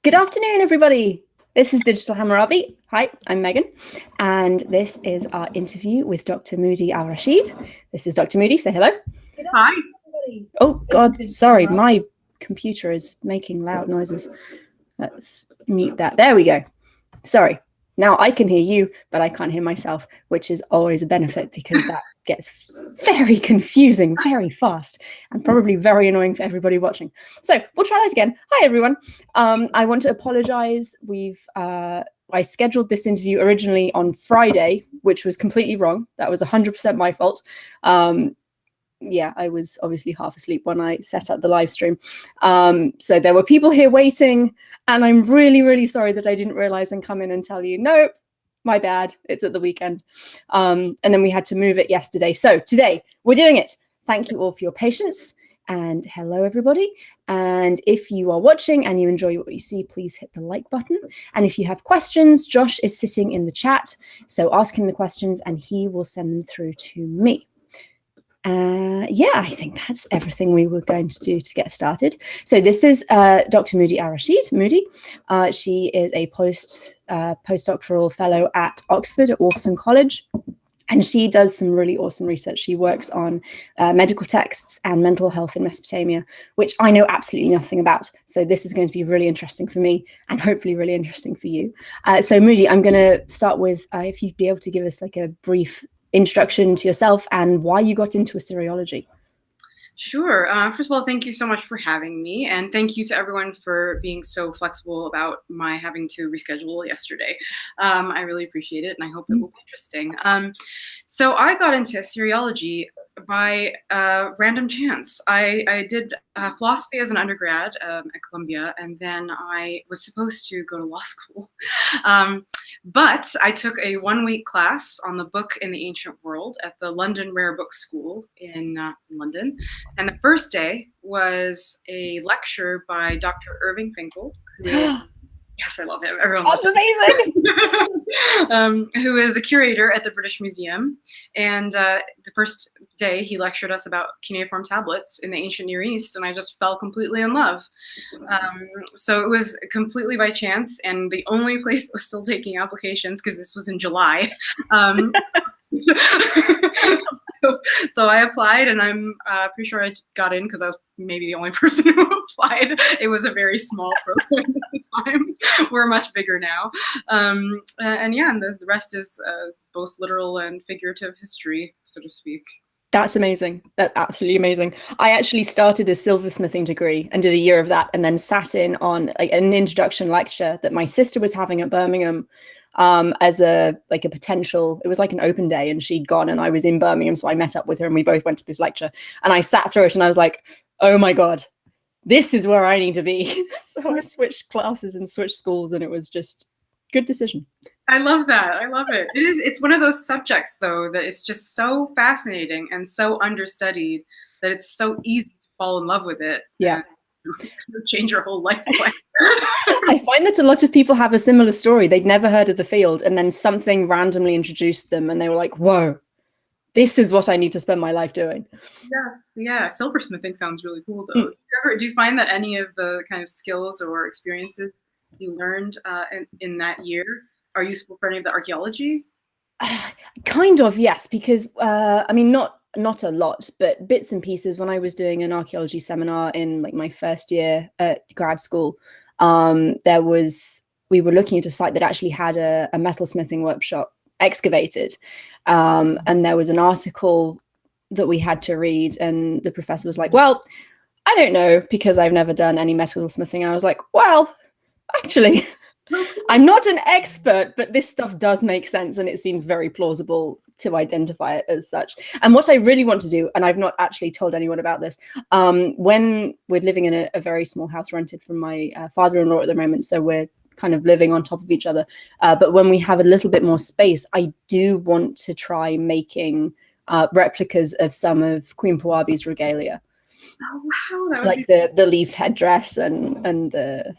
Good afternoon, everybody. This is Digital Hammurabi. Hi, I'm Megan, and this is our interview with Dr. Moudhy Al-Rashid. This is Dr. Moudhy. Say hello. Hi. Oh, God, sorry. My computer is making loud noises. Let's mute that. There we go. Sorry. Now I can hear you, but I can't hear myself, which is always a benefit because that gets very confusing very fast and probably very annoying for everybody watching. So we'll try that again. Hi, everyone. I want to apologize. I scheduled this interview originally on Friday, which was completely wrong. That was 100% my fault. Yeah, I was obviously half asleep when I set up the live stream. So there were people here waiting, and I'm really, really sorry that I didn't realize and come in and tell you, nope, my bad, it's at the weekend. And then we had to move it yesterday. So today we're doing it. Thank you all for your patience, and hello, everybody. And if you are watching and you enjoy what you see, please hit the like button. And if you have questions, Josh is sitting in the chat. So ask him the questions and he will send them through to me. Yeah, I think that's everything we were going to do to get started. So this is Dr. Moudhy Al-Rashid, Moudhy. She is a postdoctoral fellow at Oxford at Wolfson College. And she does some really awesome research. She works on medical texts and mental health in Mesopotamia, which I know absolutely nothing about. So this is going to be really interesting for me and hopefully really interesting for you. So Moudhy, I'm going to start with, if you'd be able to give us like a brief introduction to yourself and why you got into Assyriology. Sure. First of all, thank you so much for having me. And thank you to everyone for being so flexible about my having to reschedule yesterday. I really appreciate it, and I hope it will be interesting. So I got into Assyriology by random chance. I did philosophy as an undergrad at Columbia, and then I was supposed to go to law school. But I took a one-week class on the book in the ancient world at the London Rare Book School in London. And the first day was a lecture by Dr. Irving Finkel, who is, yes, I love him. Everyone loves him. Amazing. Who is a curator at the British Museum. And the first day he lectured us about cuneiform tablets in the ancient Near East, and I just fell completely in love. So it was completely by chance, and the only place that was still taking applications, because this was in July. So I applied, and I'm pretty sure I got in because I was maybe the only person who applied. It was a very small program at the time. We're much bigger now. And yeah, and the rest is both literal and figurative history, so to speak. That's amazing. That's absolutely amazing. I actually started a silversmithing degree and did a year of that, and then sat in on an introduction lecture that my sister was having at Birmingham as a potential. It was like an open day, and she'd gone and I was in Birmingham, so I met up with her and we both went to this lecture, and I sat through it and I was like, oh my God, this is where I need to be. So I switched classes and switched schools, and it was just good decision. I love that. I love it. It's one of those subjects, though, that is just so fascinating and so understudied that it's so easy to fall in love with it. Yeah. Change your whole life. I find that a lot of people have a similar story. They'd never heard of the field, and then something randomly introduced them, and they were like, whoa, this is what I need to spend my life doing. Yes. Yeah. Silversmithing sounds really cool, though. Do you find that any of the kind of skills or experiences you learned in that year are useful for any of the archaeology? Kind of, yes, because I mean, not a lot, but bits and pieces. When I was doing an archaeology seminar in like my first year at grad school, we were looking at a site that actually had a metalsmithing workshop excavated, and there was an article that we had to read, and the professor was like, well, I don't know, because I've never done any metalsmithing. I was like, well, actually, I'm not an expert, but this stuff does make sense, and it seems very plausible to identify it as such. And what I really want to do, and I've not actually told anyone about this, when we're living in a very small house rented from my father-in-law at the moment, so we're kind of living on top of each other, but when we have a little bit more space, I do want to try making replicas of some of Queen Pawabi's regalia. Oh wow! That would like the leaf headdress and the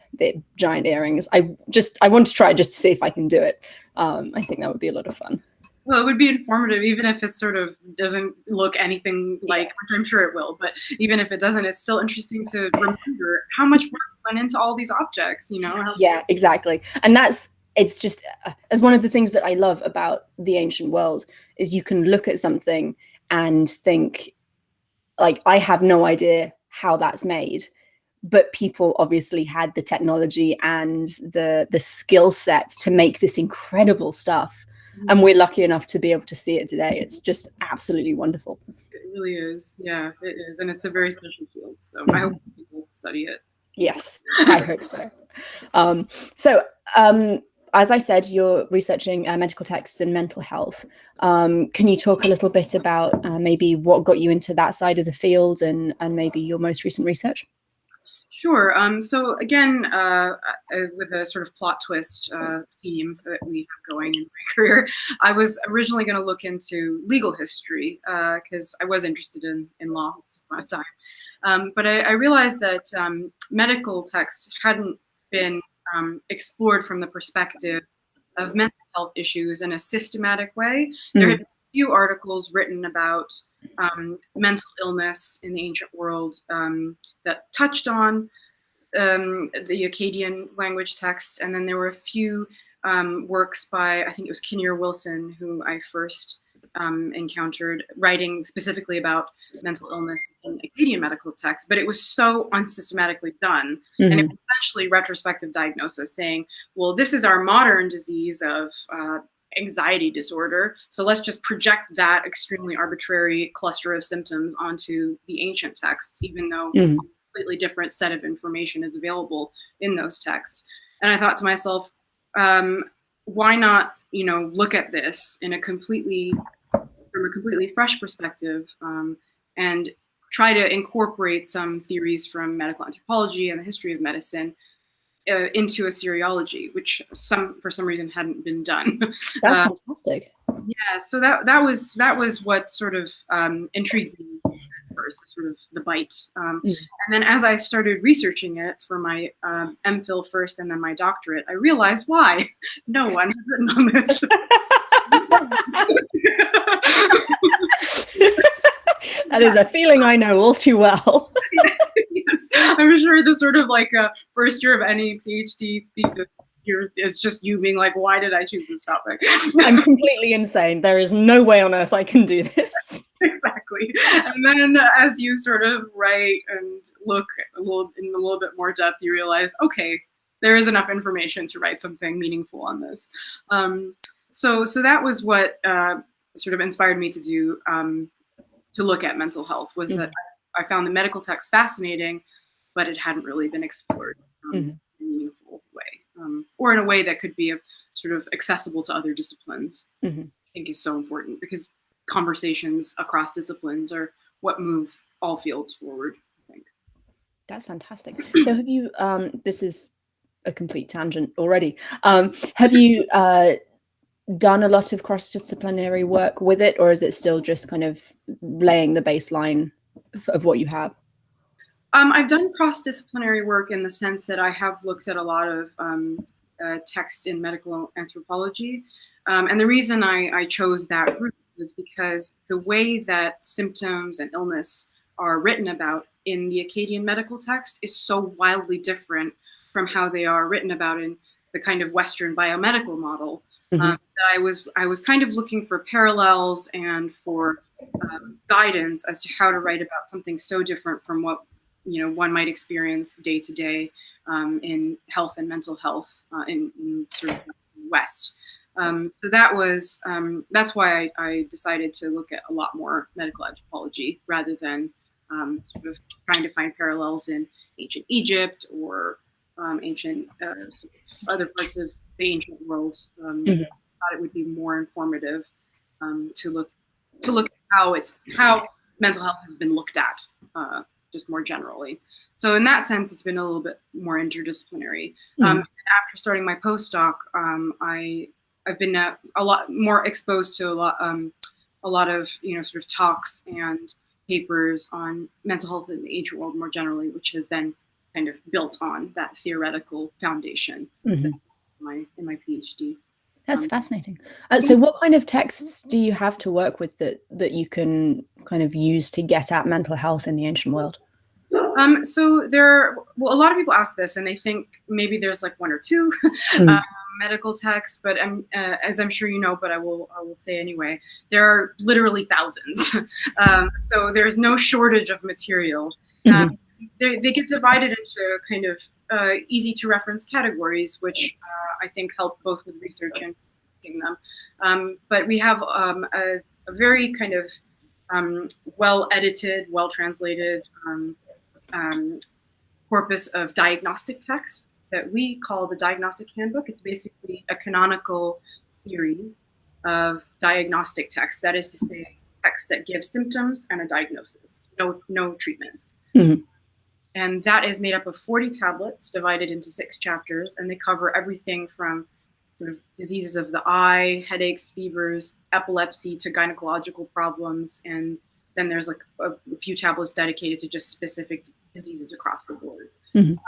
giant earrings. I want to try just to see if I can do it. I think that would be a lot of fun. Well, it would be informative, even if it sort of doesn't look anything like, which I'm sure it will, but even if it doesn't, it's still interesting to remember how much work went into all these objects, you know? Yeah, exactly. And it's just, as one of the things that I love about the ancient world is you can look at something and think, like, I have no idea how that's made, but people obviously had the technology and the skill set to make this incredible stuff. And we're lucky enough to be able to see it today. It's just absolutely wonderful. It really is. Yeah, it is. And it's a very special field. So I hope people study it. Yes, I hope so. As I said, you're researching medical texts and mental health. Can you talk a little bit about maybe what got you into that side of the field and maybe your most recent research? Sure. So again, with a sort of plot twist theme that we have going in my career, I was originally going to look into legal history because I was interested in law at the time. But I realized that medical texts hadn't been explored from the perspective of mental health issues in a systematic way. There had been a few articles written about mental illness in the ancient world that touched on the Akkadian language texts, and then there were a few works by, I think it was Kinnear Wilson, who I first encountered, writing specifically about mental illness in Akkadian medical texts, but it was so unsystematically done. And it was essentially retrospective diagnosis saying, well, this is our modern disease of anxiety disorder, so let's just project that extremely arbitrary cluster of symptoms onto the ancient texts, even though a completely different set of information is available in those texts. And I thought to myself, why not, look at this in from a completely fresh perspective, and try to incorporate some theories from medical anthropology and the history of medicine into Assyriology, which for some reason hadn't been done. That's fantastic. Yeah, so that was what sort of intrigued me first, sort of the bite. And then as I started researching it for my MPhil first and then my doctorate, I realized why no one had written on this. That is a feeling I know all too well. Yes, I'm sure the sort of like first year of any PhD thesis is just you being like, why did I choose this topic? I'm completely insane. There is no way on earth I can do this. Exactly. And then as you sort of write and look in a little bit more depth, you realize, okay, there is enough information to write something meaningful on this. So that was what sort of inspired me to do to look at mental health, was that I found the medical text fascinating, but it hadn't really been explored in a meaningful way, or in a way that could be sort of accessible to other disciplines. I think is so important, because conversations across disciplines are what move all fields forward, I think. That's fantastic. So have you, this is a complete tangent already, have you done a lot of cross-disciplinary work with it, or is it still just kind of laying the baseline of what you have? I've done cross-disciplinary work in the sense that I have looked at a lot of texts in medical anthropology. And the reason I chose that route was because the way that symptoms and illness are written about in the Akkadian medical text is so wildly different from how they are written about in the kind of Western biomedical model. That I was kind of looking for parallels and for guidance as to how to write about something so different from what one might experience day to day in health and mental health in sort of the West. So that's why I decided to look at a lot more medical anthropology rather than sort of trying to find parallels in ancient Egypt or ancient other parts of the ancient world. I thought it would be more informative to look at how mental health has been looked at, just more generally. So in that sense, it's been a little bit more interdisciplinary. After starting my postdoc, I've been a lot more exposed to a lot of sort of talks and papers on mental health in the ancient world more generally, which has then kind of built on that theoretical foundation in my PhD. That's fascinating. So what kind of texts do you have to work with that you can kind of use to get at mental health in the ancient world? So well, a lot of people ask this and they think maybe there's like one or two medical texts, but as I'm sure you know, but I will say anyway, there are literally thousands. So there's no shortage of material. They get divided into kind of easy to reference categories, which I think help both with research and teaching them. But we have a very kind of well edited, well translated corpus of diagnostic texts that we call the Diagnostic Handbook. It's basically a canonical series of diagnostic texts. That is to say, texts that give symptoms and a diagnosis, no treatments. And that is made up of 40 tablets divided into 6 chapters, and they cover everything from sort of diseases of the eye, headaches, fevers, epilepsy, to gynecological problems. And then there's like a few tablets dedicated to just specific diseases across the board. And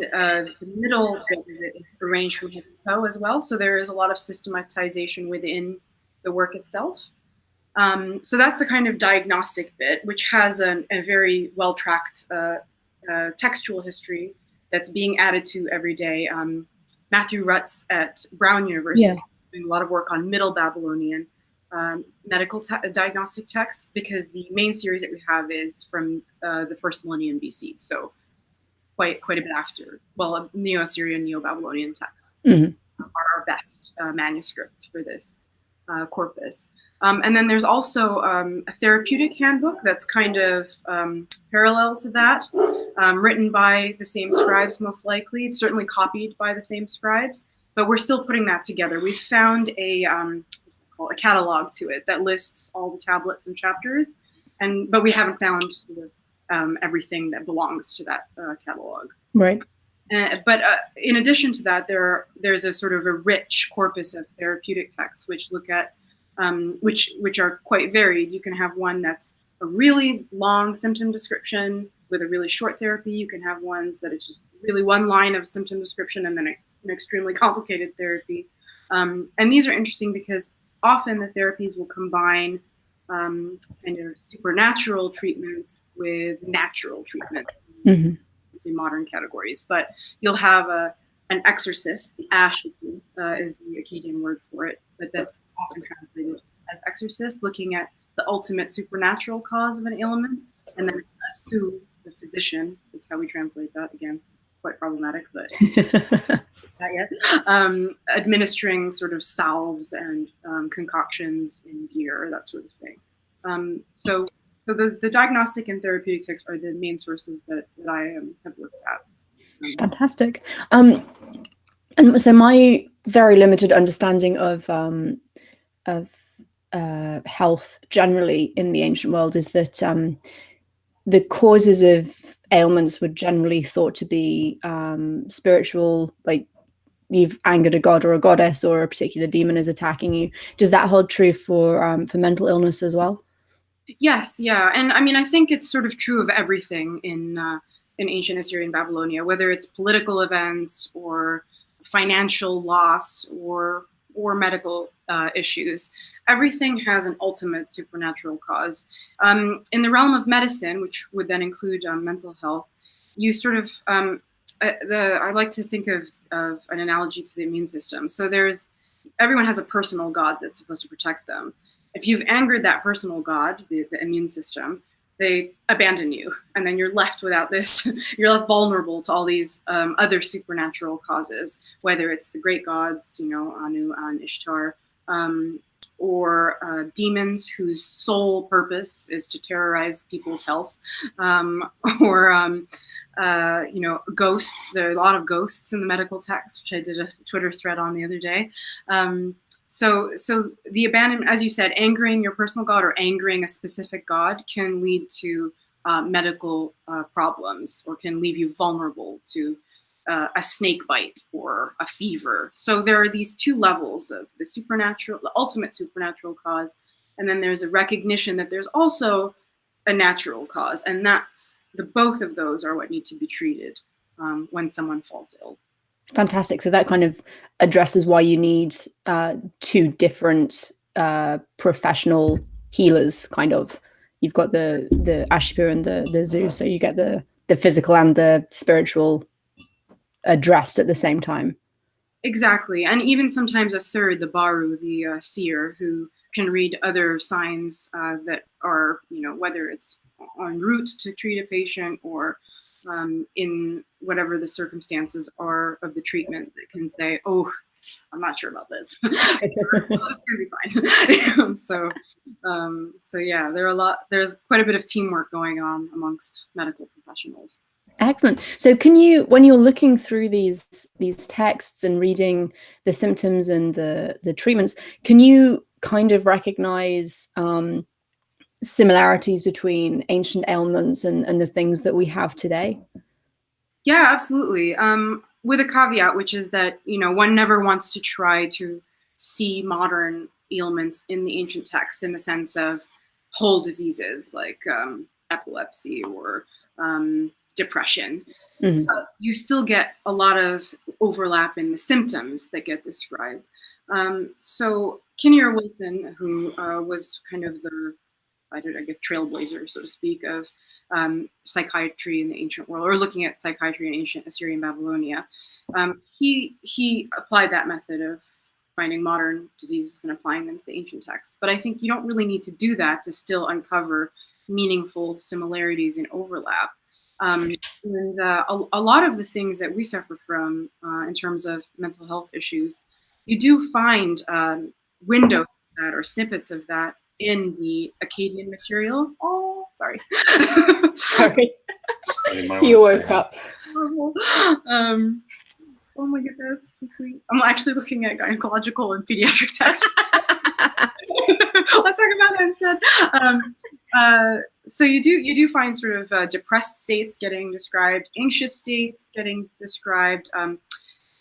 the middle bit of it is arranged from Mexico as well. So there is a lot of systematization within the work itself. So that's the kind of diagnostic bit, which has a very well-tracked textual history that's being added to every day. Matthew Rutz at Brown University doing a lot of work on Middle Babylonian medical diagnostic texts, because the main series that we have is from the first millennium BC, so quite a bit after. Well, Neo-Assyrian, Neo-Babylonian texts are our best manuscripts for this corpus. And then there's also a therapeutic handbook that's kind of parallel to that, written by the same scribes, most likely. It's certainly copied by the same scribes, but we're still putting that together. We found a catalog to it that lists all the tablets and chapters, but we haven't found sort of everything that belongs to that catalog. Right. But in addition to that, there's a sort of a rich corpus of therapeutic texts which look at which are quite varied. You can have one that's a really long symptom description with a really short therapy. You can have ones that it's just really one line of symptom description and then an extremely complicated therapy. And these are interesting because often the therapies will combine kind of supernatural treatments with natural treatment. Modern categories, but you'll have an exorcist. The ash is the Akkadian word for it, but that's often translated as exorcist, looking at the ultimate supernatural cause of an ailment. And then a su, the physician, is how we translate that. Again, quite problematic, but not yet. Administering sort of salves and concoctions in beer, that sort of thing. So the diagnostic and therapeutic texts are the main sources that I have looked at. Fantastic. And so my very limited understanding of health generally in the ancient world is that the causes of ailments were generally thought to be spiritual, like you've angered a god or a goddess, or a particular demon is attacking you. Does that hold true for mental illness as well? Yes, yeah, and I mean, I think it's sort of true of everything in ancient Assyrian Babylonia, whether it's political events or financial loss or medical issues. Everything has an ultimate supernatural cause. In the realm of medicine, which would then include mental health, you sort of I like to think of an analogy to the immune system. So everyone has a personal god that's supposed to protect them. If you've angered that personal god, the immune system, they abandon you, and then you're left without this. You're left vulnerable to all these other supernatural causes, whether it's the great gods, Anu, An, Ishtar, or demons whose sole purpose is to terrorize people's health, or ghosts. There are a lot of ghosts in the medical text, which I did a Twitter thread on the other day. So the abandonment, as you said, angering your personal god or angering a specific god can lead to medical problems, or can leave you vulnerable to a snake bite or a fever. So there are these two levels of the supernatural, the ultimate supernatural cause, and then there's a recognition that there's also a natural cause, and both of those are what need to be treated when someone falls ill. Fantastic. So that kind of addresses why you need two different professional healers, kind of. You've got the Ashipur and the Zu, so you get the physical and the spiritual addressed at the same time. Exactly. And even sometimes a third, the Baru, the seer, who can read other signs that are, whether it's en route to treat a patient or in whatever the circumstances are of the treatment, that can say, oh, I'm not sure about this. It's gonna be fine. So yeah, there's quite a bit of teamwork going on amongst medical professionals. Excellent. So can you, when you're looking through these texts and reading the symptoms and the treatments, can you kind of recognize similarities between ancient ailments and the things that we have today? Yeah, absolutely. With a caveat, which is that, one never wants to try to see modern ailments in the ancient texts in the sense of whole diseases like epilepsy or depression. Mm-hmm. You still get a lot of overlap in the symptoms that get described. So Kinnear Wilson, who was kind of the trailblazer, so to speak, of psychiatry in the ancient world, or looking at psychiatry in ancient Assyrian Babylonia, he applied that method of finding modern diseases and applying them to the ancient texts. But I think you don't really need to do that to still uncover meaningful similarities and overlap. And a lot of the things that we suffer from in terms of mental health issues, you do find windows of that or snippets of that in the Akkadian material. Oh, sorry. Sorry. You woke up. Oh my goodness, so sweet. I'm actually looking at gynecological and pediatric texts. Let's talk about that instead. So you do find sort of depressed states getting described, anxious states getting described,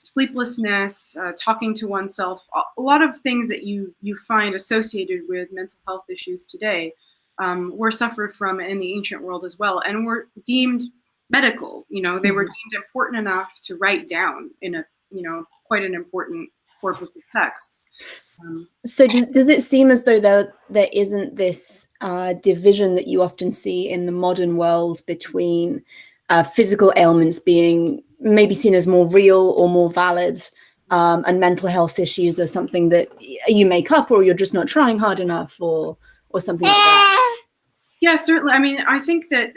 sleeplessness, talking to oneself, a lot of things that you find associated with mental health issues today were suffered from in the ancient world as well, and were deemed medical. They were deemed important enough to write down in a quite an important corpus of texts. So does it seem as though there isn't this division that you often see in the modern world between physical ailments being maybe seen as more real or more valid, and mental health issues are something that you make up, or you're just not trying hard enough, or something like that? Yeah, certainly. I mean, I think that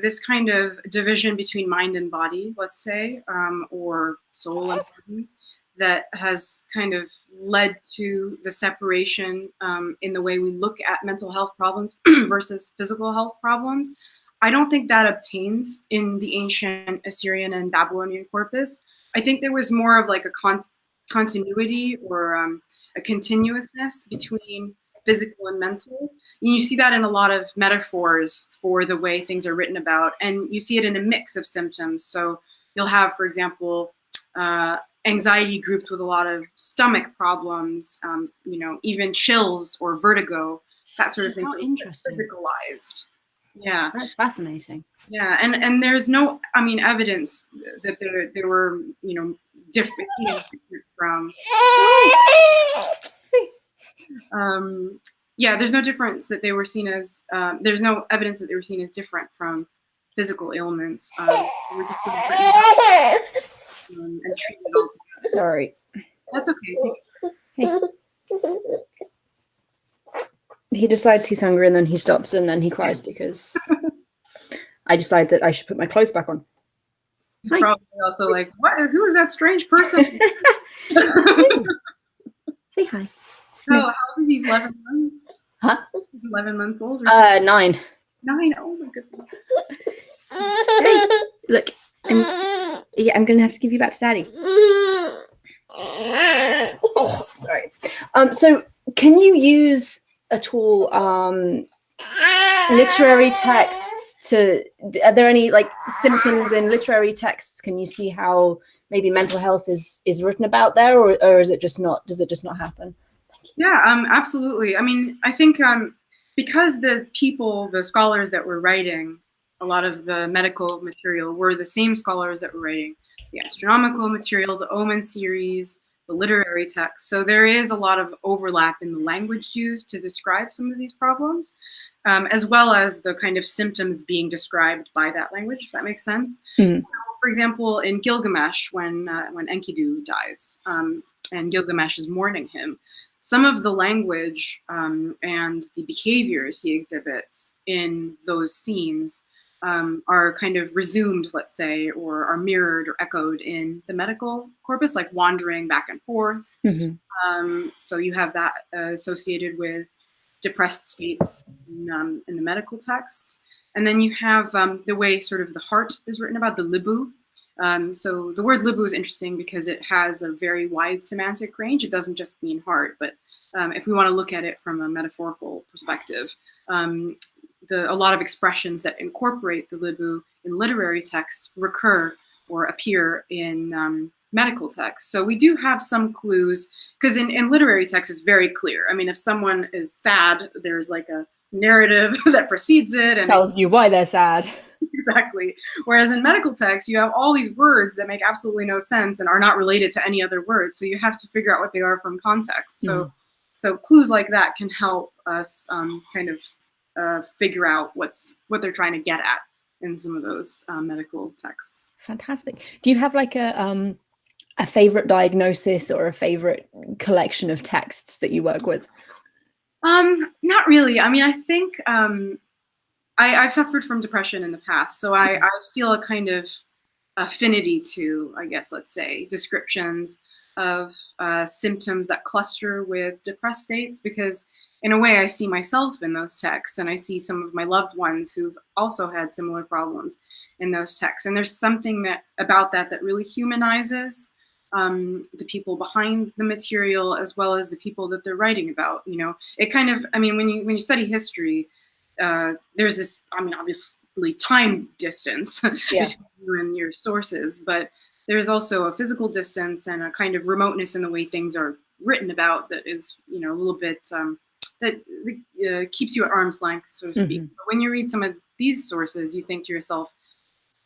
this kind of division between mind and body, let's say, or soul and body, that has kind of led to the separation in the way we look at mental health problems versus physical health problems. I don't think that obtains in the ancient Assyrian and Babylonian corpus. I think there was more of like a continuity or a continuousness between physical and mental. And you see that in a lot of metaphors for the way things are written about, and you see it in a mix of symptoms. So you'll have, for example, anxiety grouped with a lot of stomach problems, even chills or vertigo, that sort of thing. How interesting. Physicalized. Yeah, that's fascinating. Yeah, and there's no, evidence that there were, different from. There's no difference that they were seen as. There's no evidence that they were seen as different from physical ailments. They were just sort of and treated all together. Sorry. That's okay. Hey. He decides he's hungry, and then he stops, and then he cries because I decide that I should put my clothes back on. Hi. Probably also like, what? Who is that strange person? Say hi. Oh, how old is he? 11 months? Huh? 11 months old? Or 9. 9? Oh my goodness. Hey, look. I'm going to have to give you back to Daddy. Oh, sorry. So can you use at all literary texts are there any like symptoms in literary texts? Can you see how maybe mental health is written about there, or is it just not, does it just not happen? Yeah, absolutely. I mean, I think because the scholars that were writing a lot of the medical material were the same scholars that were writing the astronomical material, the omen series, the literary text. So there is a lot of overlap in the language used to describe some of these problems, as well as the kind of symptoms being described by that language, if that makes sense. Mm. So, for example, in Gilgamesh, when Enkidu dies, and Gilgamesh is mourning him, some of the language and the behaviors he exhibits in those scenes are kind of resumed, let's say, or are mirrored or echoed in the medical corpus, like wandering back and forth. Mm-hmm. So you have that associated with depressed states in the medical texts. And then you have the way sort of the heart is written about, the libu. So the word libu is interesting because it has a very wide semantic range. It doesn't just mean heart, but if we want to look at it from a metaphorical perspective, a lot of expressions that incorporate the libu in literary texts recur or appear in medical texts. So we do have some clues, because in literary texts it's very clear. I mean, if someone is sad, there's like a narrative that precedes it and tells you why they're sad. Exactly. Whereas in medical texts, you have all these words that make absolutely no sense and are not related to any other words. So you have to figure out what they are from context. So clues like that can help us kind of figure out what they're trying to get at in some of those medical texts. Fantastic. Do you have like a favorite diagnosis or a favorite collection of texts that you work with? Not really. I mean, I think I've suffered from depression in the past, so I feel a kind of affinity to, I guess, let's say, descriptions of symptoms that cluster with depressed states, because in a way I see myself in those texts, and I see some of my loved ones who've also had similar problems in those texts. And there's something about that really humanizes the people behind the material, as well as the people that they're writing about. You know, it kind of, I mean, when you study history, there's this, I mean, obviously time distance between you and your sources, but there's also a physical distance and a kind of remoteness in the way things are written about that is, you know, a little bit, that keeps you at arm's length, so to speak. But when you read some of these sources, you think to yourself,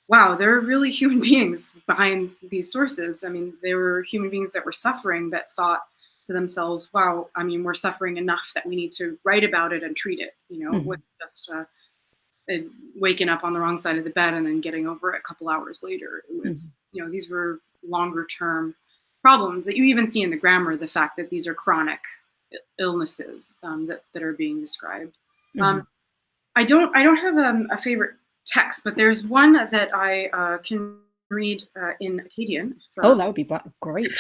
wow, there are really human beings behind these sources. I mean, they were human beings that were suffering, that thought to themselves, wow, I mean, we're suffering enough that we need to write about it and treat it. You know, it wasn't just waking up on the wrong side of the bed and then getting over it a couple hours later. It was, you know, these were longer term problems that you even see in the grammar, the fact that these are chronic illnesses that are being described. I don't have a favorite text, but there's one that I can read in Akkadian. Oh, that would be great.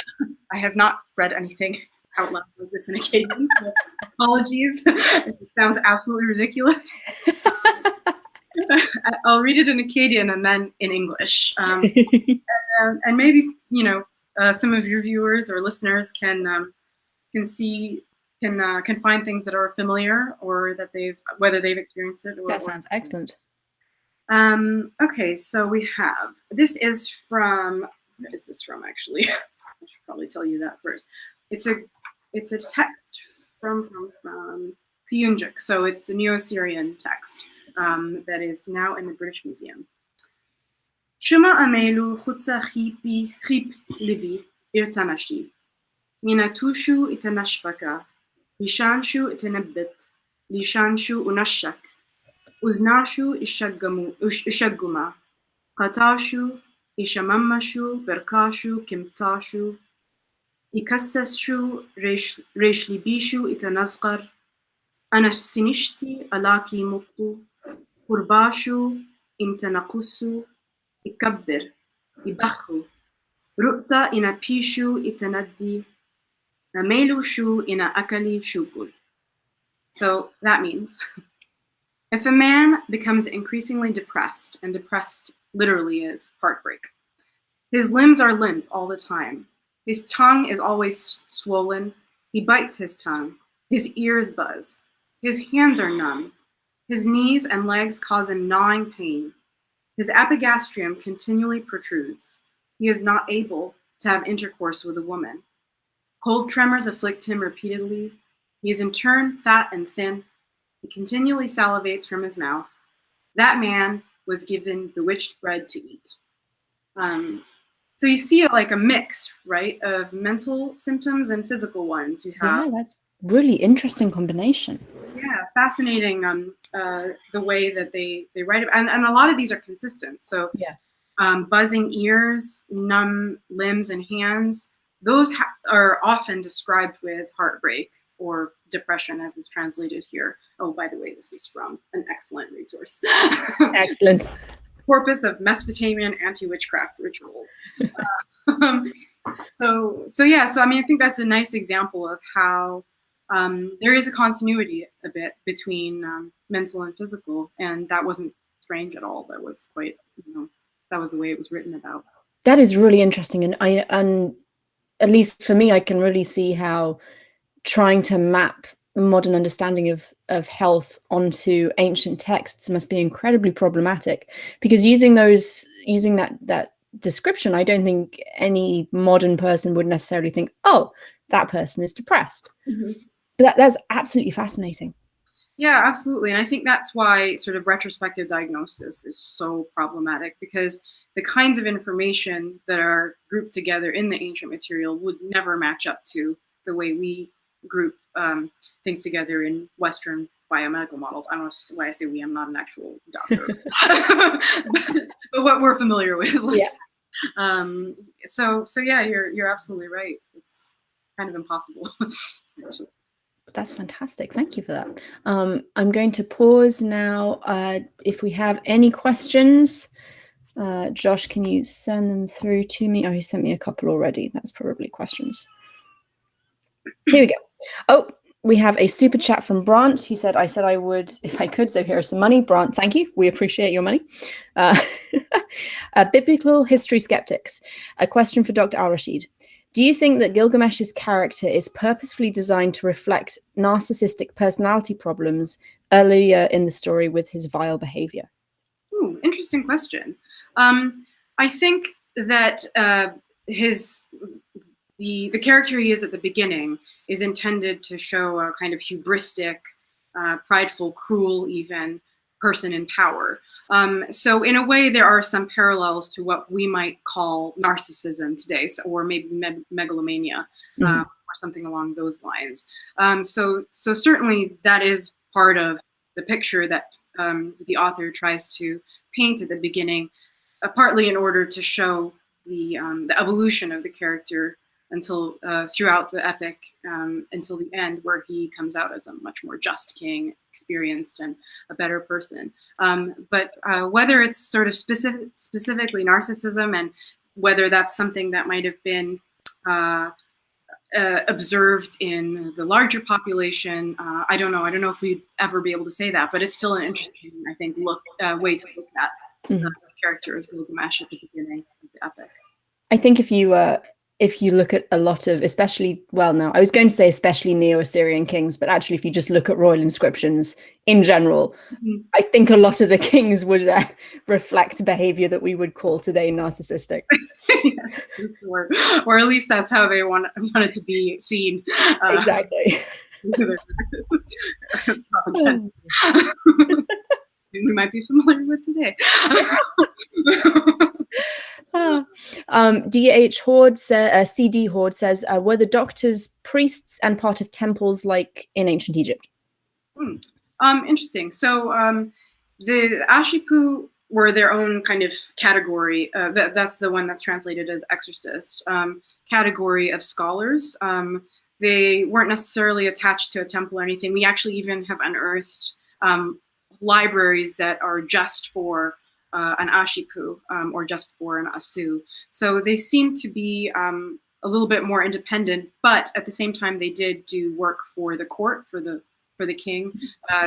I have not read anything out loud like this in Akkadian. So apologies. It sounds absolutely ridiculous. I'll read it in Akkadian and then in English. And maybe, you know, some of your viewers or listeners can find things that are familiar, or that whether they've experienced it. That sounds excellent. Okay, so we have, this is from, where is this from actually? I should probably tell you that first. It's a text from Pyunjik, so it's a Neo-Assyrian text that is now in the British Museum. Shuma amelu khutsa khip libi irtanashi. Minatushu itanashbaka. Lishanshu itanabbit. Lishanshu unashak. Uznashu ishaguma. Qatashu ishamammashu berkashu kimtsashu. Ikassashu reshlibishu itanazqar. Anasinishti alaki muttu. Kurbashu imtanakusu. Ikabbir. Ibakhu. Ru'ta inapishu itanaddi. Namelushu ina akali shukul. So that means, if a man becomes increasingly depressed, and depressed literally is heartbreak, his limbs are limp all the time. His tongue is always swollen. He bites his tongue. His ears buzz. His hands are numb. His knees and legs cause him gnawing pain. His epigastrium continually protrudes. He is not able to have intercourse with a woman. Cold tremors afflict him repeatedly. He is in turn fat and thin. He continually salivates from his mouth. That man was given bewitched bread to eat. So you see like a mix, right, of mental symptoms and physical ones. You have that's really interesting combination. Yeah, fascinating. The way that they write it, and a lot of these are consistent. So Yeah. buzzing ears, numb limbs and hands, those are often described with heartbreak or depression, as it's translated here. Oh, by the way, this is from an excellent resource. Excellent. Corpus of Mesopotamian anti-witchcraft rituals. So yeah, so I mean, I think that's a nice example of how there is a continuity a bit between mental and physical, and that wasn't strange at all. That was quite, that was the way it was written about. That is really interesting, and at least for me, I can really see how trying to map modern understanding of health onto ancient texts must be incredibly problematic, because using that description, I don't think any modern person would necessarily think, oh, that person is depressed. Mm-hmm. But that's absolutely fascinating. Yeah, absolutely. And I think that's why sort of retrospective diagnosis is so problematic, because the kinds of information that are grouped together in the ancient material would never match up to the way we group things together in Western biomedical models. I don't know why I say we, I'm not an actual doctor, but what we're familiar with. So yeah, you're absolutely right. It's kind of impossible. That's fantastic. Thank you for that. I'm going to pause now. If we have any questions, Josh, can you send them through to me? Oh, he sent me a couple already. That's probably questions. Here we go. Oh, we have a super chat from Brant. He said, I said I would if I could, so here is some money. Brant, thank you. We appreciate your money. Biblical history skeptics. A question for Dr. Al-Rashid. Do you think that Gilgamesh's character is purposefully designed to reflect narcissistic personality problems earlier in the story with his vile behavior? Ooh, interesting question. I think that the character he is at the beginning is intended to show a kind of hubristic, prideful, cruel, even person in power. So in a way, there are some parallels to what we might call narcissism today, or maybe megalomania, or something along those lines. So certainly that is part of the picture that the author tries to paint at the beginning, partly in order to show the evolution of the character until throughout the epic, until the end, where he comes out as a much more just king, experienced and a better person. But whether it's sort of specifically narcissism, and whether that's something that might have been observed in the larger population, I don't know. I don't know if we'd ever be able to say that, but it's still an interesting, I think, way to look at the character of Gilgamesh at the beginning of the epic. I think if you look at a lot of, especially Neo-Assyrian kings, but actually if you just look at royal inscriptions in general, I think a lot of the kings would reflect behavior that we would call today narcissistic. Yes, or at least that's how they want it to be seen. Exactly. We might be familiar with today. DH Horde CD Horde says, were the doctors priests and part of temples like in ancient Egypt? Interesting. So the Ashipu were their own kind of category. That's the one that's translated as exorcist, category of scholars. They weren't necessarily attached to a temple or anything. We actually even have unearthed libraries that are just for an Ashipu or just for an Asu. So they seem to be a little bit more independent, but at the same time they did do work for the court, for the king.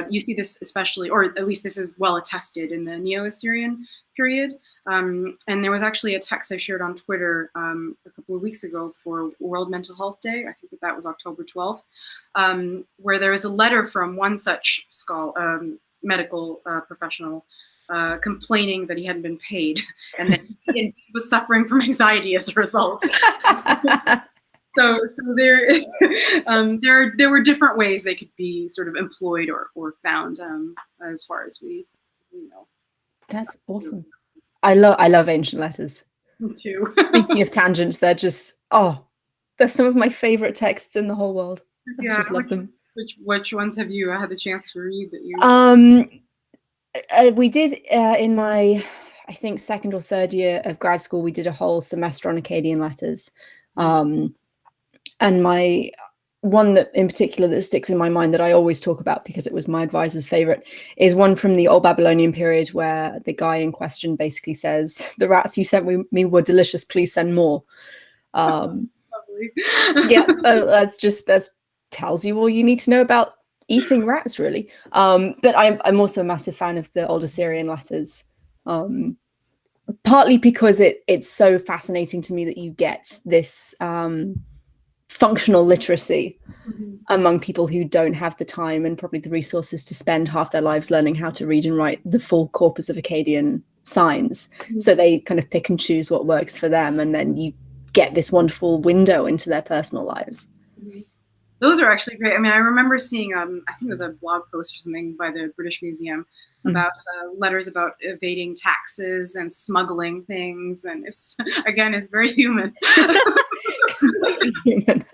You see this especially, or at least this is well attested in the Neo-Assyrian period. And there was actually a text I shared on Twitter a couple of weeks ago for World Mental Health Day. I think that was October 12th, where there was a letter from one such medical professional complaining that he hadn't been paid and that he was suffering from anxiety as a result. So there were different ways they could be sort of employed or found, as far as we know. That's awesome. I love ancient letters. Me too. Speaking of tangents, they're just, they're some of my favorite texts in the whole world. I just love them. Which ones have you had the chance to read that you? We did in my, I think, second or third year of grad school, we did a whole semester on Akkadian letters. And my one that in particular that sticks in my mind that I always talk about because it was my advisor's favorite is one from the Old Babylonian period where the guy in question basically says, "The rats you sent me were delicious, please send more." Yeah, that tells you all you need to know about eating rats, really. But I'm also a massive fan of the Old Assyrian letters, partly because it's so fascinating to me that you get this functional literacy among people who don't have the time and probably the resources to spend half their lives learning how to read and write the full corpus of Akkadian signs. So they kind of pick and choose what works for them, and then you get this wonderful window into their personal lives. Those are actually great. I mean, I remember seeing, I think it was a blog post or something by the British Museum about letters about evading taxes and smuggling things. And it's very human. Completely human.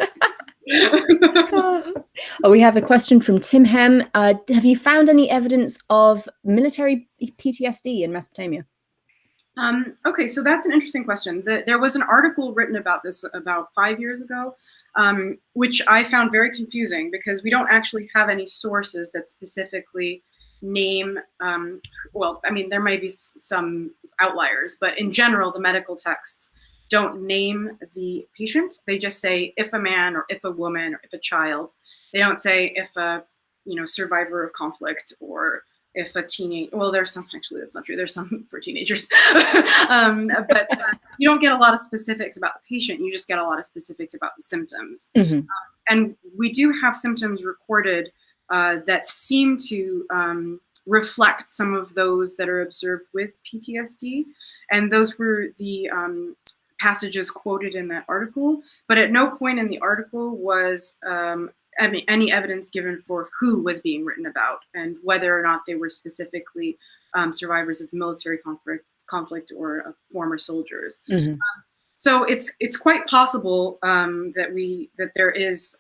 We have a question from Tim Hem. Have you found any evidence of military PTSD in Mesopotamia? Okay, so that's an interesting question. There was an article written about this about 5 years ago, which I found very confusing because we don't actually have any sources that specifically name, well, I mean, there may be some outliers, but in general, the medical texts don't name the patient. They just say if a man or if a woman or if a child. They don't say if a survivor of conflict or if a teenage, well, there's some, actually that's not true, there's some for teenagers, but you don't get a lot of specifics about the patient, you just get a lot of specifics about the symptoms. And we do have symptoms recorded that seem to reflect some of those that are observed with PTSD, and those were the passages quoted in that article, but at no point in the article was any evidence given for who was being written about and whether or not they were specifically survivors of military conflict or former soldiers. So it's quite possible that there is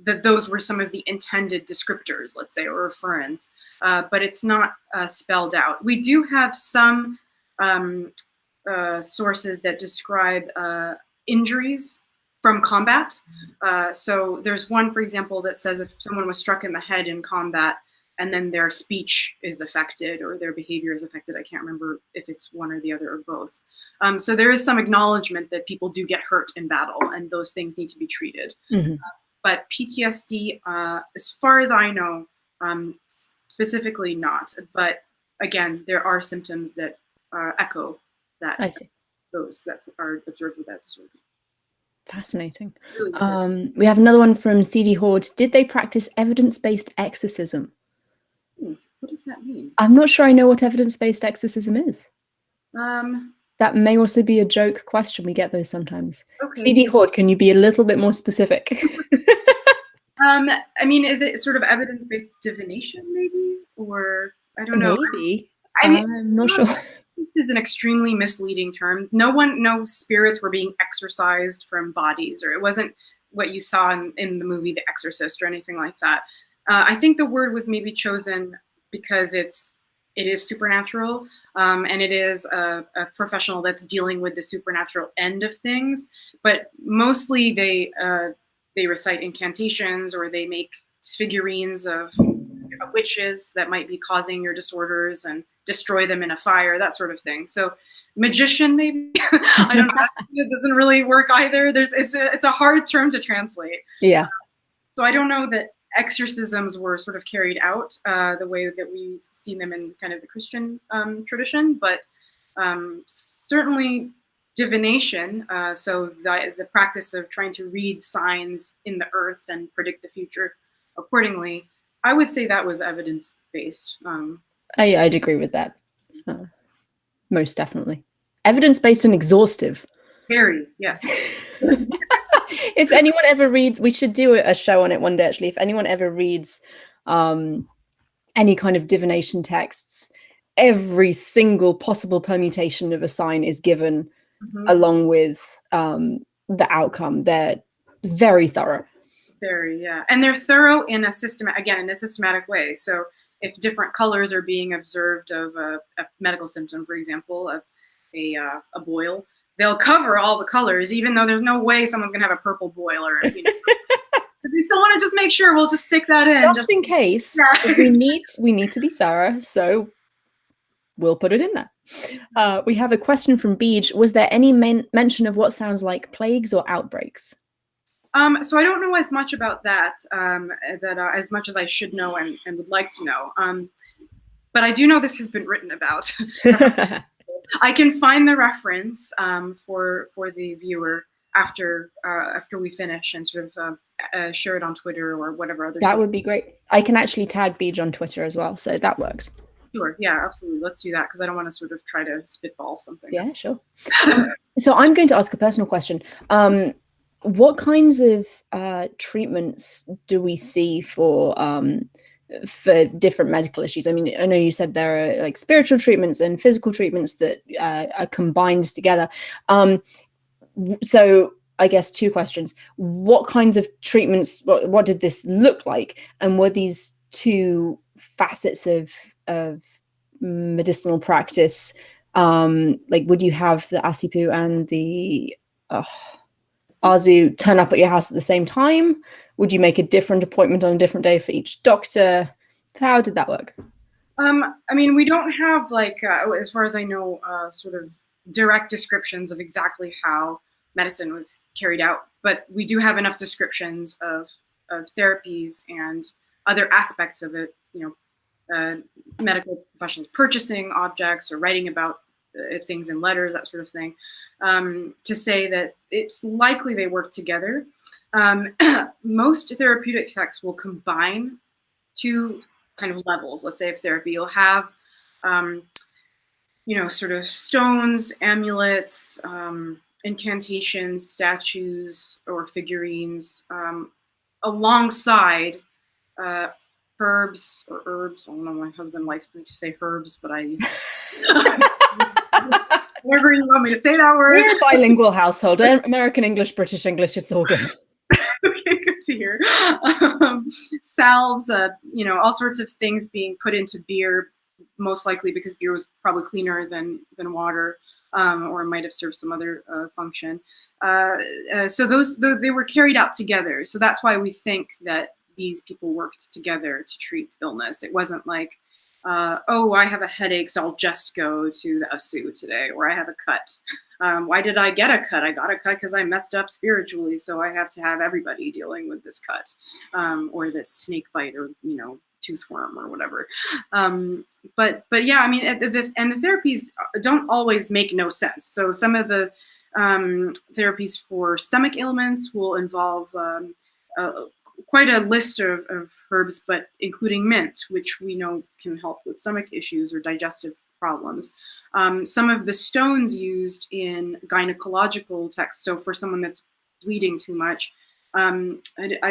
that those were some of the intended descriptors, let's say, or referents, but it's not spelled out. We do have some sources that describe injuries from combat. So there's one, for example, that says if someone was struck in the head in combat and then their speech is affected or their behavior is affected, I can't remember if it's one or the other or both. So there is some acknowledgement that people do get hurt in battle and those things need to be treated. But PTSD, as far as I know, specifically not. But again, there are symptoms that echo that. I see. Those that are observed with that disorder. Fascinating. We have another one from CD Horde. Did they practice evidence-based exorcism? What does that mean? I'm not sure I know what evidence-based exorcism is. That may also be a joke question. We get those sometimes. Okay. CD Horde, can you be a little bit more specific? I mean, is it sort of evidence-based divination, maybe? Or, I don't know. Maybe. I mean, I'm not sure. This is an extremely misleading term. No spirits were being exorcised from bodies, or it wasn't what you saw in the movie The Exorcist or anything like that. I think the word was maybe chosen because it is supernatural, and it is a professional that's dealing with the supernatural end of things. But mostly they recite incantations or they make figurines of witches that might be causing your disorders and destroy them in a fire, that sort of thing. So magician, maybe. I don't know. It doesn't really work either. It's a hard term to translate. Yeah. So I don't know that exorcisms were sort of carried out the way that we've seen them in kind of the Christian tradition, but certainly divination, so the practice of trying to read signs in the earth and predict the future accordingly, I would say that was evidence-based. I'd agree with that. Most definitely. Evidence-based and exhaustive. Very, yes. If anyone ever reads, we should do a show on it one day, actually. If anyone ever reads any kind of divination texts, every single possible permutation of a sign is given along with the outcome. They're very thorough. Very, yeah. And they're thorough in a systematic way. So if different colors are being observed of a medical symptom, for example, a boil, they'll cover all the colors, even though there's no way someone's going to have a purple boil. Or, you know. If we still want to just make sure, we'll just stick that in. Just in case. Yeah. We need to be thorough, so we'll put it in there. We have a question from Beej. Was there any mention of what sounds like plagues or outbreaks? So I don't know as much about that, as much as I should know and would like to know. But I do know this has been written about. I can find the reference for the viewer after we finish and sort of share it on Twitter or whatever other. That would be great. I can actually tag Beej on Twitter as well, so that works. Sure. Yeah, absolutely. Let's do that because I don't want to sort of try to spitball something. Yeah, sure. So I'm going to ask a personal question. What kinds of treatments do we see for different medical issues? I mean, I know you said there are like spiritual treatments and physical treatments that are combined together. So I guess two questions. What kinds of treatments, what did this look like? And were these two facets of medicinal practice, like would you have the Asipu and the Azu turn up at your house at the same time? Would you make a different appointment on a different day for each doctor? How did that work? I mean, we don't have like, as far as I know, sort of direct descriptions of exactly how medicine was carried out, but we do have enough descriptions of therapies and other aspects of it, you know, medical professionals purchasing objects or writing about things in letters, that sort of thing, to say that it's likely they work together. Most therapeutic texts will combine two kind of levels. Let's say if therapy, you'll have, you know, sort of stones, amulets, incantations, statues, or figurines, alongside herbs or herbs. I don't know, my husband likes me to say herbs, but I use whatever you want me to say that word. We're a bilingual household. American English, British English, it's all good. Okay, good to hear. Salves, you know, all sorts of things being put into beer, most likely because beer was probably cleaner than water, or it might have served some other function. So they were carried out together. So that's why we think that these people worked together to treat illness. It wasn't like, oh, I have a headache, so I'll just go to the Asu today, or I have a cut. Why did I get a cut? I got a cut because I messed up spiritually, so I have to have everybody dealing with this cut, or this snake bite, or, you know, toothworm or whatever. But yeah, I mean, and the therapies don't always make no sense. So some of the therapies for stomach ailments will involve quite a list of herbs, but including mint, which we know can help with stomach issues or digestive problems. Some of the stones used in gynecological texts, so for someone that's bleeding too much, I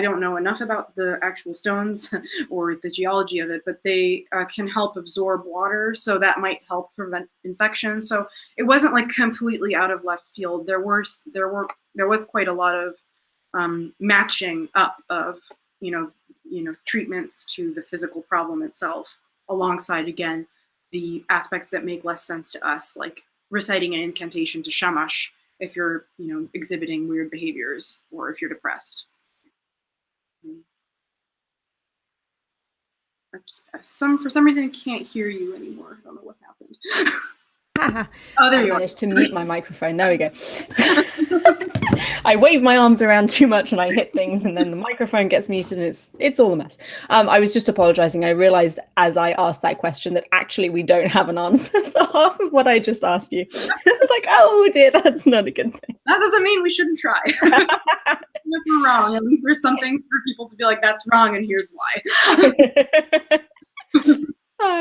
don't know enough about the actual stones or the geology of it, but they can help absorb water, so that might help prevent infection. So it wasn't like completely out of left field. There was quite a lot of matching up of you know treatments to the physical problem itself, alongside again the aspects that make less sense to us, like reciting an incantation to Shamash if you're exhibiting weird behaviors or if you're depressed. For some reason I can't hear you anymore. I don't know what happened. Oh, there you are. I managed to mute my microphone. There we go. So, I wave my arms around too much and I hit things, and then the microphone gets muted, and it's all a mess. I was just apologizing. I realized as I asked that question that actually we don't have an answer for half of what I just asked you. I was like, oh dear, that's not a good thing. That doesn't mean we shouldn't try. If we're wrong, at least there's something for people to be like, that's wrong, and here's why.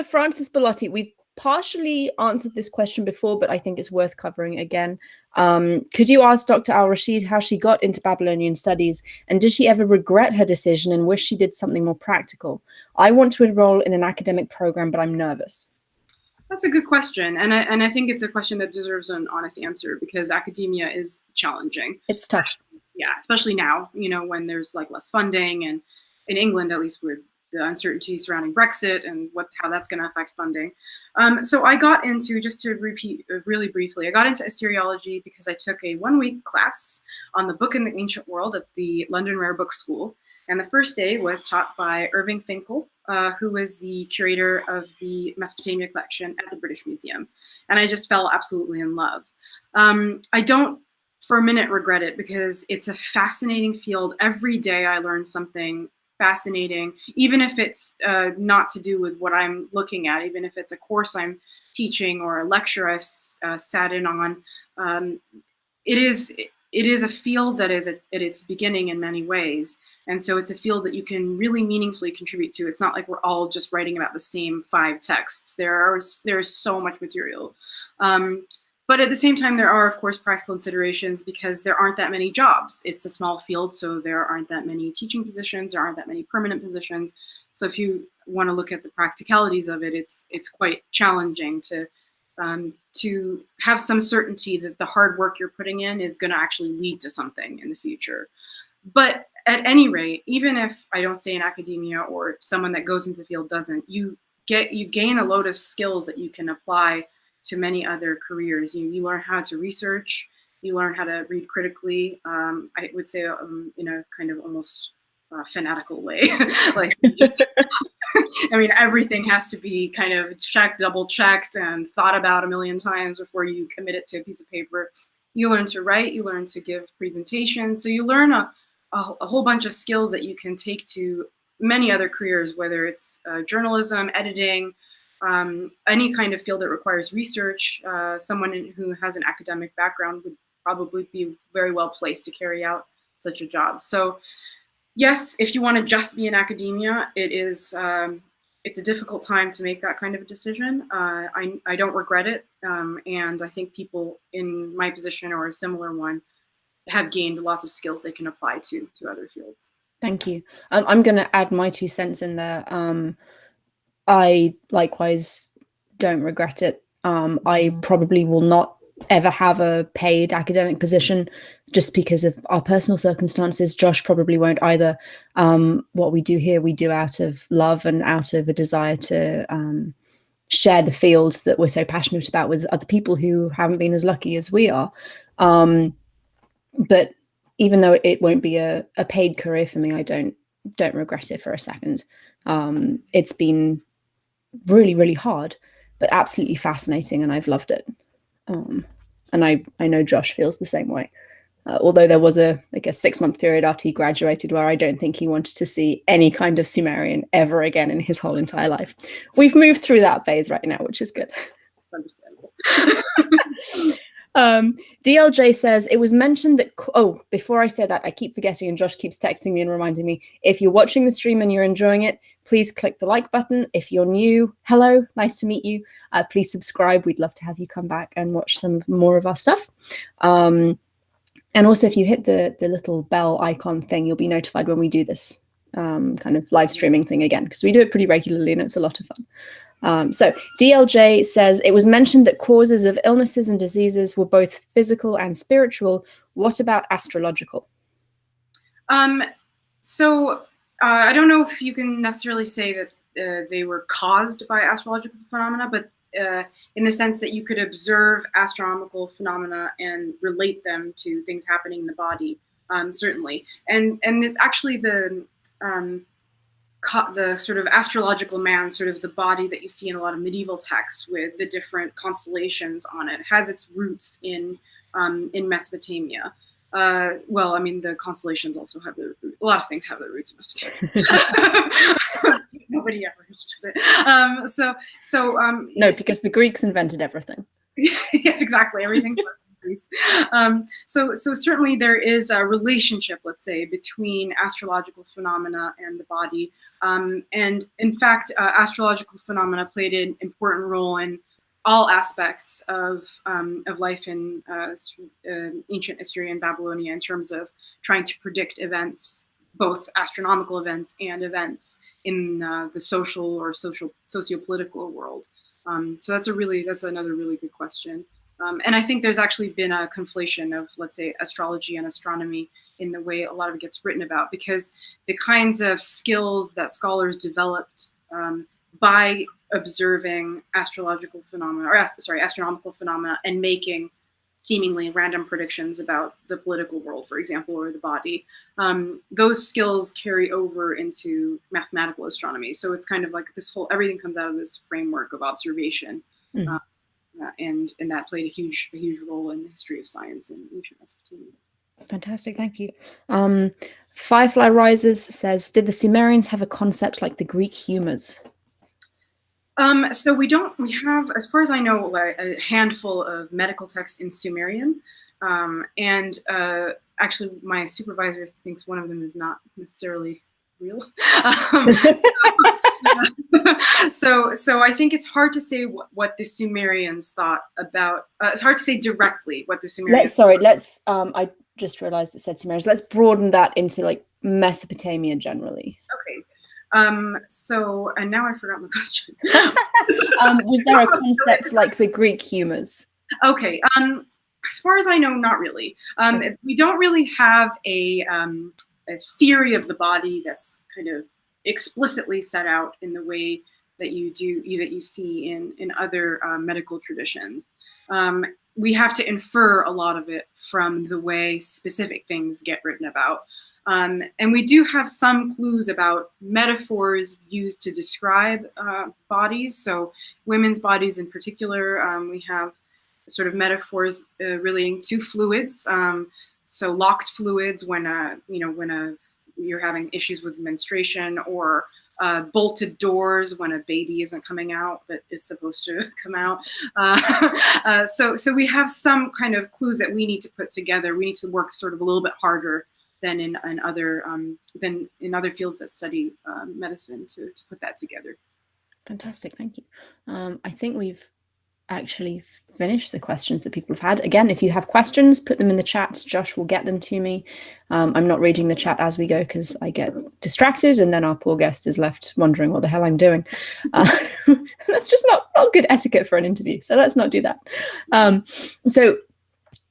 Francis Bellotti, we've partially answered this question before, but I think it's worth covering again. Could you ask Dr. Al-Rashid how she got into Babylonian studies, and does she ever regret her decision and wish she did something more practical? I want to enroll in an academic program, but I'm nervous. That's a good question, and I think it's a question that deserves an honest answer because academia is challenging. It's tough. Yeah, especially now, when there's like less funding, and in England, at least, with the uncertainty surrounding Brexit and how that's going to affect funding. So I got into, just to repeat really briefly, I got into Assyriology because I took a 1-week class on the Book in the Ancient World at the London Rare Book School. And the first day was taught by Irving Finkel, who was the curator of the Mesopotamia collection at the British Museum. And I just fell absolutely in love. I don't for a minute regret it because it's a fascinating field. Every day I learn something fascinating, even if it's not to do with what I'm looking at, even if it's a course I'm teaching or a lecture I've sat in on. It is a field that is at its beginning in many ways. And so it's a field that you can really meaningfully contribute to. It's not like we're all just writing about the same 5 texts. There's so much material. But at the same time, there are, of course, practical considerations because there aren't that many jobs. It's a small field, so there aren't that many teaching positions. There aren't that many permanent positions. So if you want to look at the practicalities of it, it's quite challenging to have some certainty that the hard work you're putting in is going to actually lead to something in the future. But at any rate, even if I don't stay in academia or someone that goes into the field doesn't, you gain a load of skills that you can apply to many other careers. You learn how to research, you learn how to read critically. I would say in a kind of almost fanatical way. Like, I mean, everything has to be kind of checked, double checked, and thought about a million times before you commit it to a piece of paper. You learn to write, you learn to give presentations. So you learn a whole bunch of skills that you can take to many other careers, whether it's journalism, editing, any kind of field that requires research. Someone who has an academic background would probably be very well placed to carry out such a job. So yes, if you want to just be in academia, it's a difficult time to make that kind of a decision. I don't regret it, and I think people in my position or a similar one have gained lots of skills they can apply to other fields. Thank you. I'm going to add my 2 cents in there. I likewise don't regret it. I probably will not ever have a paid academic position just because of our personal circumstances. Josh probably won't either. What we do here, we do out of love and out of a desire to share the fields that we're so passionate about with other people who haven't been as lucky as we are. But even though it won't be a paid career for me, I don't regret it for a second. It's been really, really hard, but absolutely fascinating, and I've loved it. And I know Josh feels the same way. Although there was a 6-month period after he graduated where I don't think he wanted to see any kind of Sumerian ever again in his whole entire life. We've moved through that phase right now, which is good. Understandable. DLJ says, it was mentioned that, before I say that, I keep forgetting and Josh keeps texting me and reminding me, if you're watching the stream and you're enjoying it, please click the like button. If you're new, hello, nice to meet you. Please subscribe. We'd love to have you come back and watch some more of our stuff. And also, if you hit the little bell icon thing, you'll be notified when we do this kind of live streaming thing again, because we do it pretty regularly and it's a lot of fun. So DLJ says, it was mentioned that causes of illnesses and diseases were both physical and spiritual. What about astrological? So I don't know if you can necessarily say that they were caused by astrological phenomena, but in the sense that you could observe astronomical phenomena and relate them to things happening in the body, certainly. And this actually the sort of astrological man, sort of the body that you see in a lot of medieval texts with the different constellations on it, has its roots in Mesopotamia. Well, I mean, the constellations also have a lot of things have their roots in Mesopotamia. Nobody ever acknowledges it. No, because the Greeks invented everything. Yes, exactly. Everything starts in Greece. So certainly there is a relationship, let's say, between astrological phenomena and the body. And in fact, astrological phenomena played an important role in all aspects of life in ancient Assyrian Babylonia in terms of trying to predict events, both astronomical events and events in the social or socio-political world. So that's another really good question. And I think there's actually been a conflation of, let's say, astrology and astronomy in the way a lot of it gets written about, because the kinds of skills that scholars developed by observing astrological phenomena, or astronomical phenomena, and making seemingly random predictions about the political world, for example, or the body, those skills carry over into mathematical astronomy. So it's kind of like everything comes out of this framework of observation. And that played a huge role in the history of science in ancient Mesopotamia. Fantastic, thank you. Firefly Rises says, did the Sumerians have a concept like the Greek humors? So we have, as far as I know, a handful of medical texts in Sumerian. And actually, my supervisor thinks one of them is not necessarily real. So I think it's hard to say what the Sumerians thought about. It's hard to say directly what the Sumerians. I just realized it said Sumerians. Let's broaden that into like Mesopotamia generally. Okay. So, and now I forgot my question. Was there a concept like the Greek humors? Okay. As far as I know, not really. We don't really have a theory of the body that's kind of explicitly set out in the way that you see in other medical traditions. We have to infer a lot of it from the way specific things get written about. And we do have some clues about metaphors used to describe bodies. So women's bodies in particular, we have sort of metaphors relating to fluids. So locked fluids when you're having issues with menstruation, or bolted doors when a baby isn't coming out but is supposed to come out. So we have some kind of clues that we need to put together. We need to work sort of a little bit harder than in other fields that study medicine to put that together. Fantastic, thank you. I think we've actually finished the questions that people have had. Again, if you have questions, put them in the chat. Josh will get them to me. I'm not reading the chat as we go because I get distracted, and then our poor guest is left wondering what the hell I'm doing. That's just not good etiquette for an interview, so let's not do that. So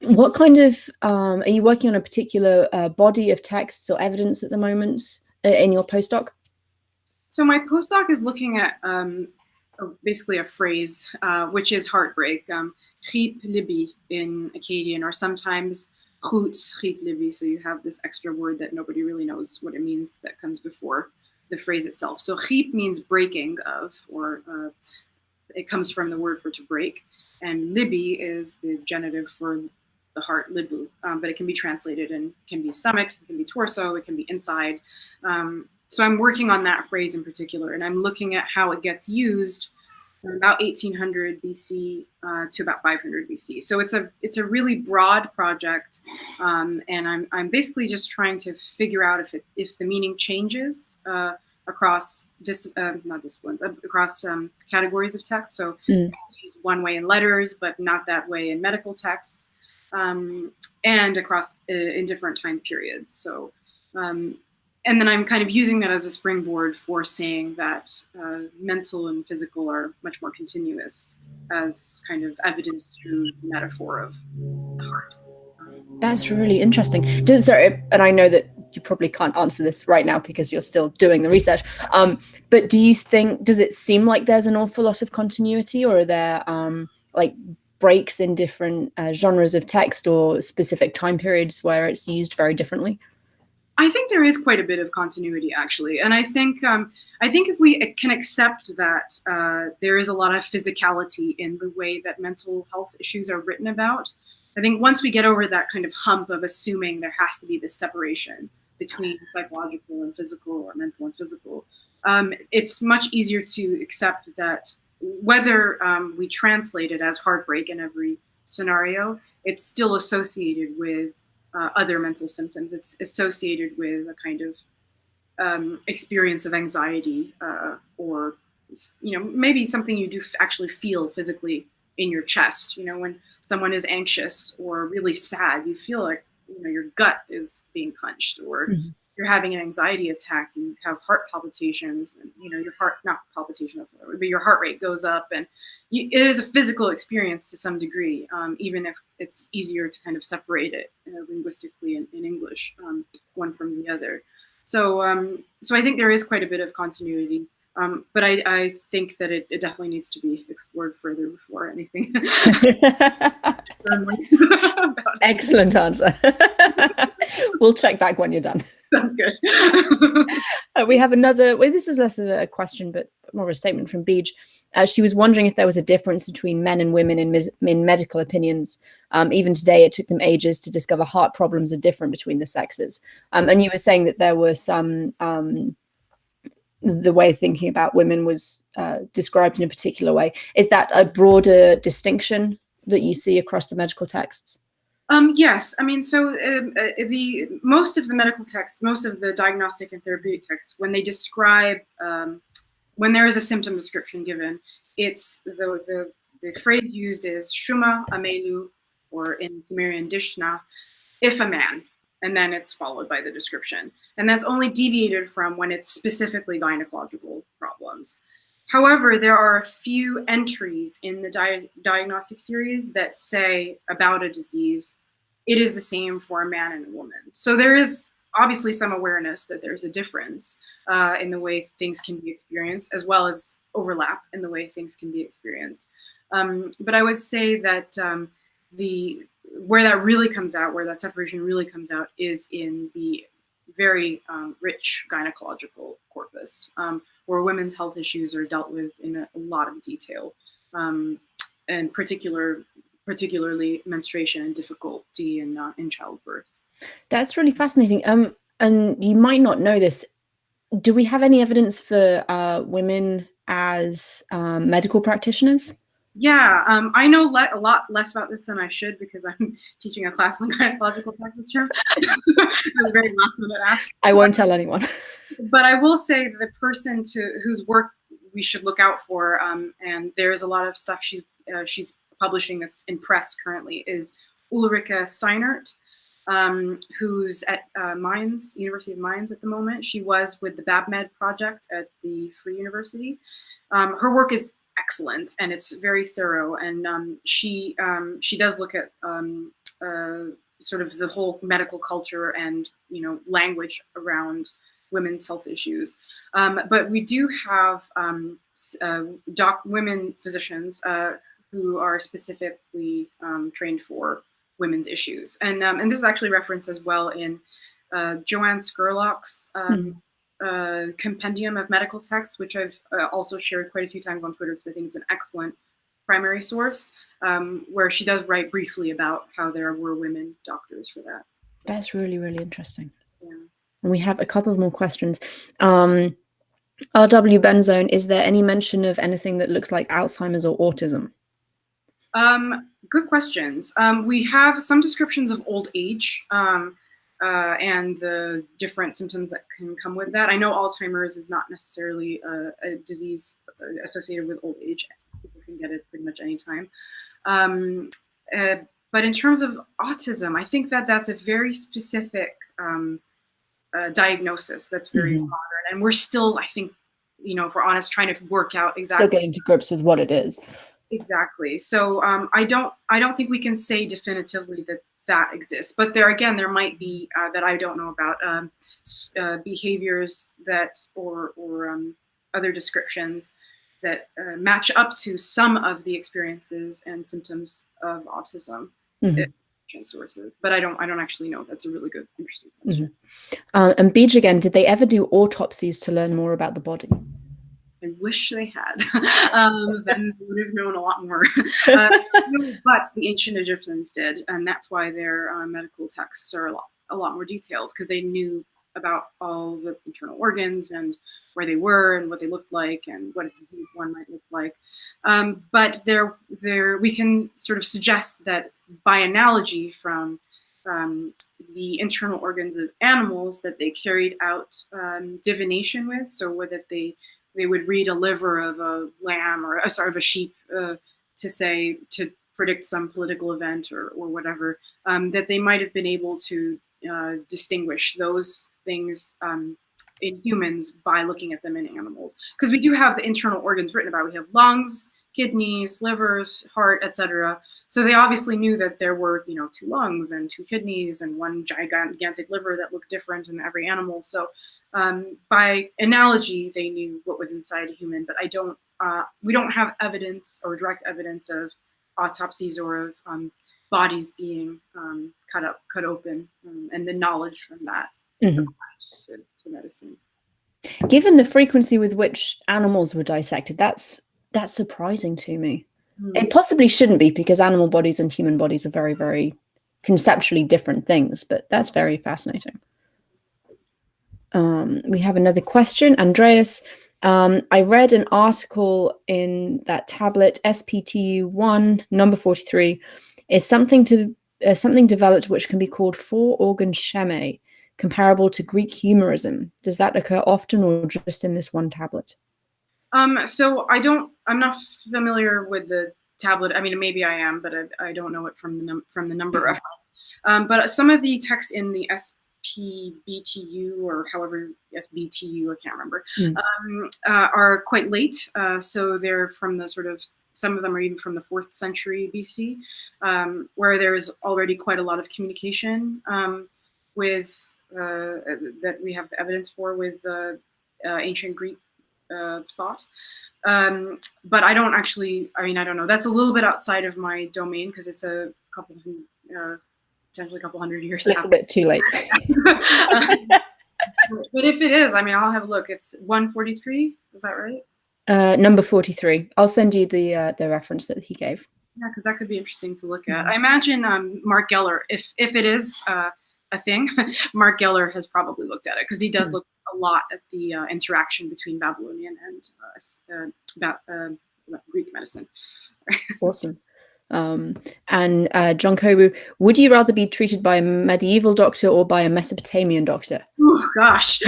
what kind of, are you working on a particular body of texts or evidence at the moment in your postdoc? So my postdoc is looking at basically a phrase, which is heartbreak. Chip libi in Akkadian, or sometimes chut chip libi. So you have this extra word that nobody really knows what it means that comes before the phrase itself. So chip means breaking of, or it comes from the word for to break. And libi is the genitive for the heart, libu, but it can be translated and can be stomach, it can be torso, it can be inside. So I'm working on that phrase in particular, and I'm looking at how it gets used from about 1800 BC to about 500 BC. So it's a really broad project, and I'm basically just trying to figure out if the meaning changes across not disciplines, across categories of text. So it's used one way in letters, but not that way in medical texts, and across in different time periods. So. And then I'm kind of using that as a springboard for saying that mental and physical are much more continuous, as kind of evidence through the metaphor of the heart. That's really interesting. And I know that you probably can't answer this right now because you're still doing the research. But does it seem like there's an awful lot of continuity, or are there like breaks in different genres of text or specific time periods where it's used very differently? I think there is quite a bit of continuity, actually, and I think if we can accept that there is a lot of physicality in the way that mental health issues are written about, I think once we get over that kind of hump of assuming there has to be this separation between psychological and physical, or mental and physical, it's much easier to accept that whether we translate it as heartbreak in every scenario, it's still associated with other mental symptoms. It's associated with a kind of experience of anxiety, or maybe something you do actually feel physically in your chest. When someone is anxious or really sad, you feel like your gut is being punched, or you're having an anxiety attack, you have heart palpitations, and your heart, not palpitations, but your heart rate goes up, and it is a physical experience to some degree, even if it's easier to kind of separate it linguistically in English, one from the other. So I think there is quite a bit of continuity. But I think that it definitely needs to be explored further before anything. Excellent answer. We'll check back when you're done. Sounds good. We have another, well, this is less of a question, but more of a statement from Beej. She was wondering if there was a difference between men and women in medical opinions. Even today, it took them ages to discover heart problems are different between the sexes. And you were saying that there were some... the way of thinking about women was described in a particular way. Is that a broader distinction that you see across the medical texts? Yes, I mean, so most of the medical texts, most of the diagnostic and therapeutic texts, when they describe, when there is a symptom description given, it's the phrase used is Shuma Amelu, or in Sumerian Dishna, if a man. And then it's followed by the description. And that's only deviated from when it's specifically gynecological problems. However, there are a few entries in the diagnostic series that say about a disease, it is the same for a man and a woman. So there is obviously some awareness that there's a difference in the way things can be experienced, as well as overlap in the way things can be experienced. But I would say that where that really comes out, where that separation really comes out, is in the very rich gynecological corpus, where women's health issues are dealt with in a lot of detail, and particularly menstruation and difficulty in childbirth. That's really fascinating. And you might not know this. Do we have any evidence for women as medical practitioners? Yeah, I know a lot less about this than I should, because I'm teaching a class on gynecological practice term. It was a very last minute ask. I won't tell anyone. But I will say that the person whose work we should look out for, and there's a lot of stuff she's publishing that's in press currently, is Ulrike Steinert, who's at University of Mainz at the moment. She was with the BabMed project at the Free University. Her work is excellent, and it's very thorough, and she does look at sort of the whole medical culture and language around women's health issues. But we do have women physicians who are specifically trained for women's issues, and this is actually referenced as well in Joanne Scurlock's compendium of medical texts, which I've also shared quite a few times on Twitter, because I think it's an excellent primary source, where she does write briefly about how there were women doctors for that. That's really, really interesting. Yeah. And we have a couple of more questions. RW Benzone, is there any mention of anything that looks like Alzheimer's or autism? Good questions. We have some descriptions of old age, and the different symptoms that can come with that. I know Alzheimer's is not necessarily a disease associated with old age. People can get it pretty much any time. But in terms of autism, I think that's a very specific diagnosis that's very modern. And we're still, I think, if we're honest, trying to work out exactly. Still getting to grips with what it is. Exactly. So I don't think we can say definitively that exists, but there might be that I don't know about behaviors that or other descriptions that match up to some of the experiences and symptoms of autism. Sources, but I don't actually know. That's a really good, interesting question. And Beej again, did they ever do autopsies to learn more about the body? I wish they had. Then we would have known a lot more. But the ancient Egyptians did, and that's why their medical texts are a lot more detailed, because they knew about all the internal organs and where they were and what they looked like and what a diseased one might look like. But we can sort of suggest that by analogy from the internal organs of animals that they carried out divination with, so whether they would read a liver of a lamb or of a sheep to predict some political event or whatever, that they might have been able to distinguish those things in humans by looking at them in animals, because we do have the internal organs written about. We have lungs, kidneys, livers, heart, etc. So they obviously knew that there were, 2 lungs and 2 kidneys and 1 gigantic liver that looked different in every animal. So by analogy, they knew what was inside a human. But we don't have evidence or direct evidence of autopsies or of bodies being cut open, and the knowledge from that to medicine. Given the frequency with which animals were dissected, that's surprising to me. It possibly shouldn't be, because animal bodies and human bodies are very, very conceptually different things, but that's very fascinating. We have another question. Andreas, I read an article in that tablet, SPTU1, number 43, is something developed which can be called 4-organ Shammi, comparable to Greek humorism. Does that occur often or just in this one tablet? So I'm not familiar with the tablet. I mean, maybe I am, but I don't know it from the number reference. But some of the texts in the SPBTU, or however, SBTU, I can't remember, are quite late. So they're from the some of them are even from the 4th century BC, where there's already quite a lot of communication with that we have evidence for with ancient Greek thought. But I don't actually, I don't know. That's a little bit outside of my domain, because it's potentially a couple hundred years a little bit too late. But if it is, I'll have a look. It's 143, is that right? Number 43. I'll send you the reference that he gave. Yeah, because that could be interesting to look at. I imagine Mark Geller, if it is a thing, Mark Geller has probably looked at it, because he does look a lot at the interaction between Babylonian and Greek medicine. Awesome. And John Kobu, would you rather be treated by a medieval doctor or by a Mesopotamian doctor? Oh gosh.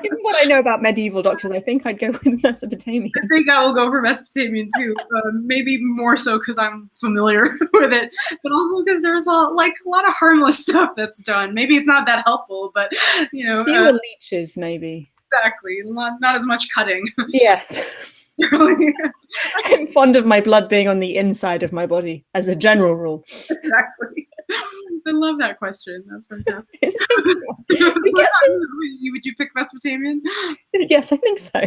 Given what I know about medieval doctors, I think I'd go with Mesopotamian. I think I will go for Mesopotamian too. Maybe more so because I'm familiar with it, but also because there's a lot of harmless stuff that's done. Maybe it's not that helpful, but fewer leeches, maybe. Exactly, not as much cutting. Yes. I'm fond of my blood being on the inside of my body, as a general rule. Exactly. I love that question. That's fantastic. Would you pick Mesopotamian? Yes, I think so.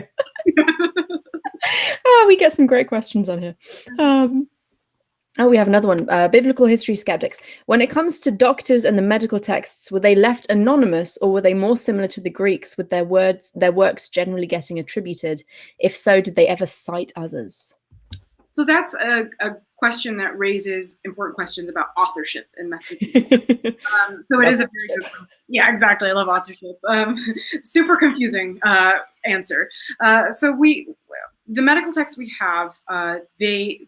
We get some great questions on here. We have another one. Biblical history skeptics. When it comes to doctors and the medical texts, were they left anonymous, or were they more similar to the Greeks, with their works generally getting attributed? If so, did they ever cite others? So that's a question that raises important questions about authorship in Mesopotamia. So it is a very good question. Yeah, exactly. I love authorship. Super confusing answer. So the medical texts we have, the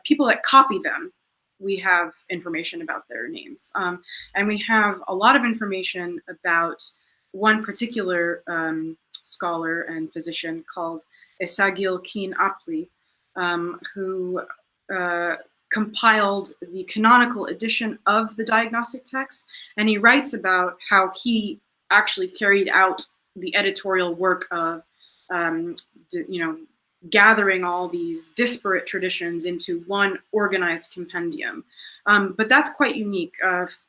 people that copy them, we have information about their names. And we have a lot of information about one particular scholar and physician called Esagil Keen Apli, who compiled the canonical edition of the diagnostic text. And he writes about how he actually carried out the editorial work of, gathering all these disparate traditions into one organized compendium. But that's quite unique.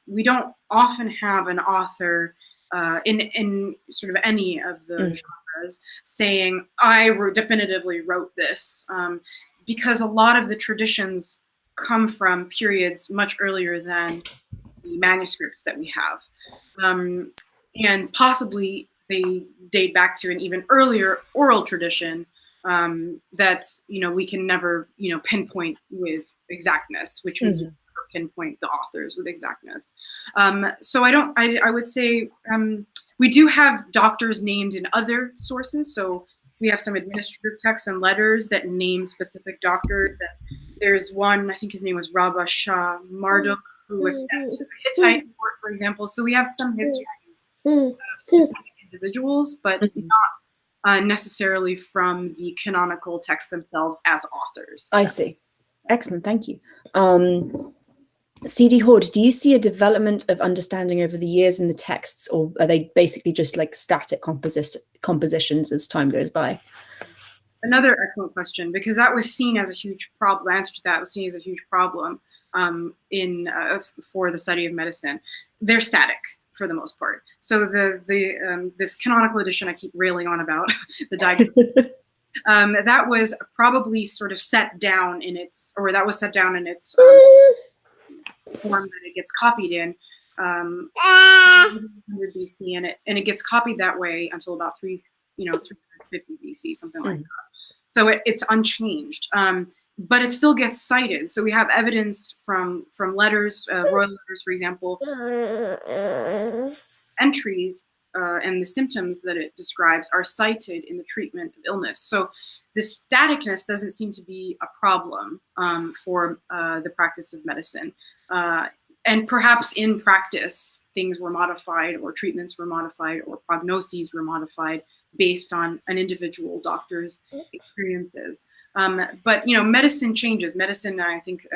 We don't often have an author in sort of any of the genres saying, I definitively wrote this, because a lot of the traditions come from periods much earlier than the manuscripts that we have. And possibly they date back to an even earlier oral tradition that we can never pinpoint with exactness, which means we never pinpoint the authors with exactness. So I would say we do have doctors named in other sources. So we have some administrative texts and letters that name specific doctors. And there's one, I think his name was Rabba Shah Marduk, who was sent to the Hittite court, for example. So we have some histories of specific individuals, but not necessarily from the canonical texts themselves as authors. I see. Excellent, thank you. CD Horde, do you see a development of understanding over the years in the texts, or are they basically just like static compositions as time goes by? Another excellent question, because that was seen as a huge problem. The answer to that was seen as a huge problem for the study of medicine. They're static for the most part. So this canonical edition I keep railing on about, the diagram, that was probably sort of set down in its form that it gets copied in 100 BC, and it gets copied that way until about 350 BC, something like that. So it's unchanged, but it still gets cited. So we have evidence from letters, royal letters, for example, entries, and the symptoms that it describes are cited in the treatment of illness. So the staticness doesn't seem to be a problem for the practice of medicine. And perhaps in practice, things were modified, or treatments were modified, or prognoses were modified based on an individual doctor's experiences. But medicine changes. Medicine, I think,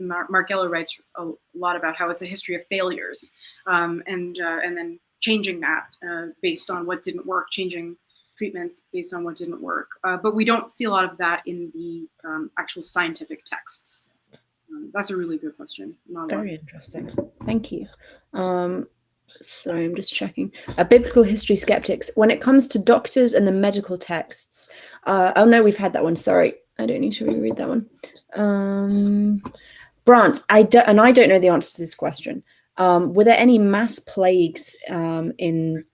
Mark Geller writes a lot about how it's a history of failures, and then changing that based on what didn't work, changing treatments based on what didn't work. But we don't see a lot of that in the actual scientific texts. That's a really good question. Very interesting. Thank you. So I'm just checking. Biblical history skeptics, when it comes to doctors and the medical texts. Oh no, we've had that one. Sorry, I don't need to reread that one. Brant, I don't know the answer to this question. Were there any mass plagues in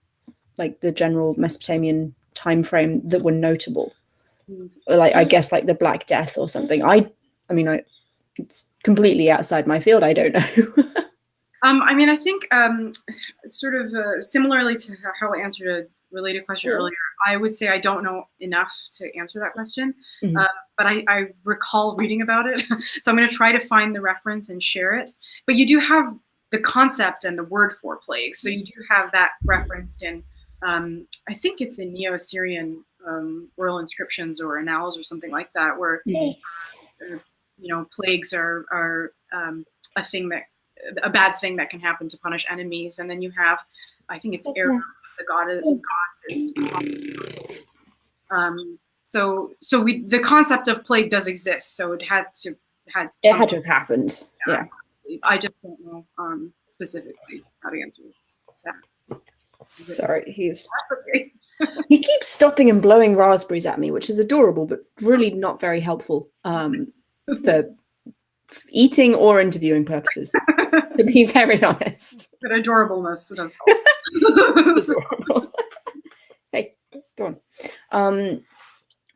like the general Mesopotamian time frame that were notable? Or like, I guess like the Black Death or something. I mean, it's completely outside my field. I don't know. I think sort of similarly to how I answered a related question earlier, I would say I don't know enough to answer that question, but I recall reading about it. So I'm going to try to find the reference and share it. But you do have the concept and the word for plague. So you do have that referenced in, I think it's in Neo-Assyrian royal inscriptions or annals or something like that, where plagues are a thing that, a bad thing that can happen to punish enemies. And then you have, I think it's Era, the goddess. So the concept of plague does exist. So it had to have happened. Yeah. I just don't know specifically how to answer that. Sorry, he keeps stopping and blowing raspberries at me, which is adorable, but really not very helpful for eating or interviewing purposes, to be very honest. But adorableness does help. Hey, go on.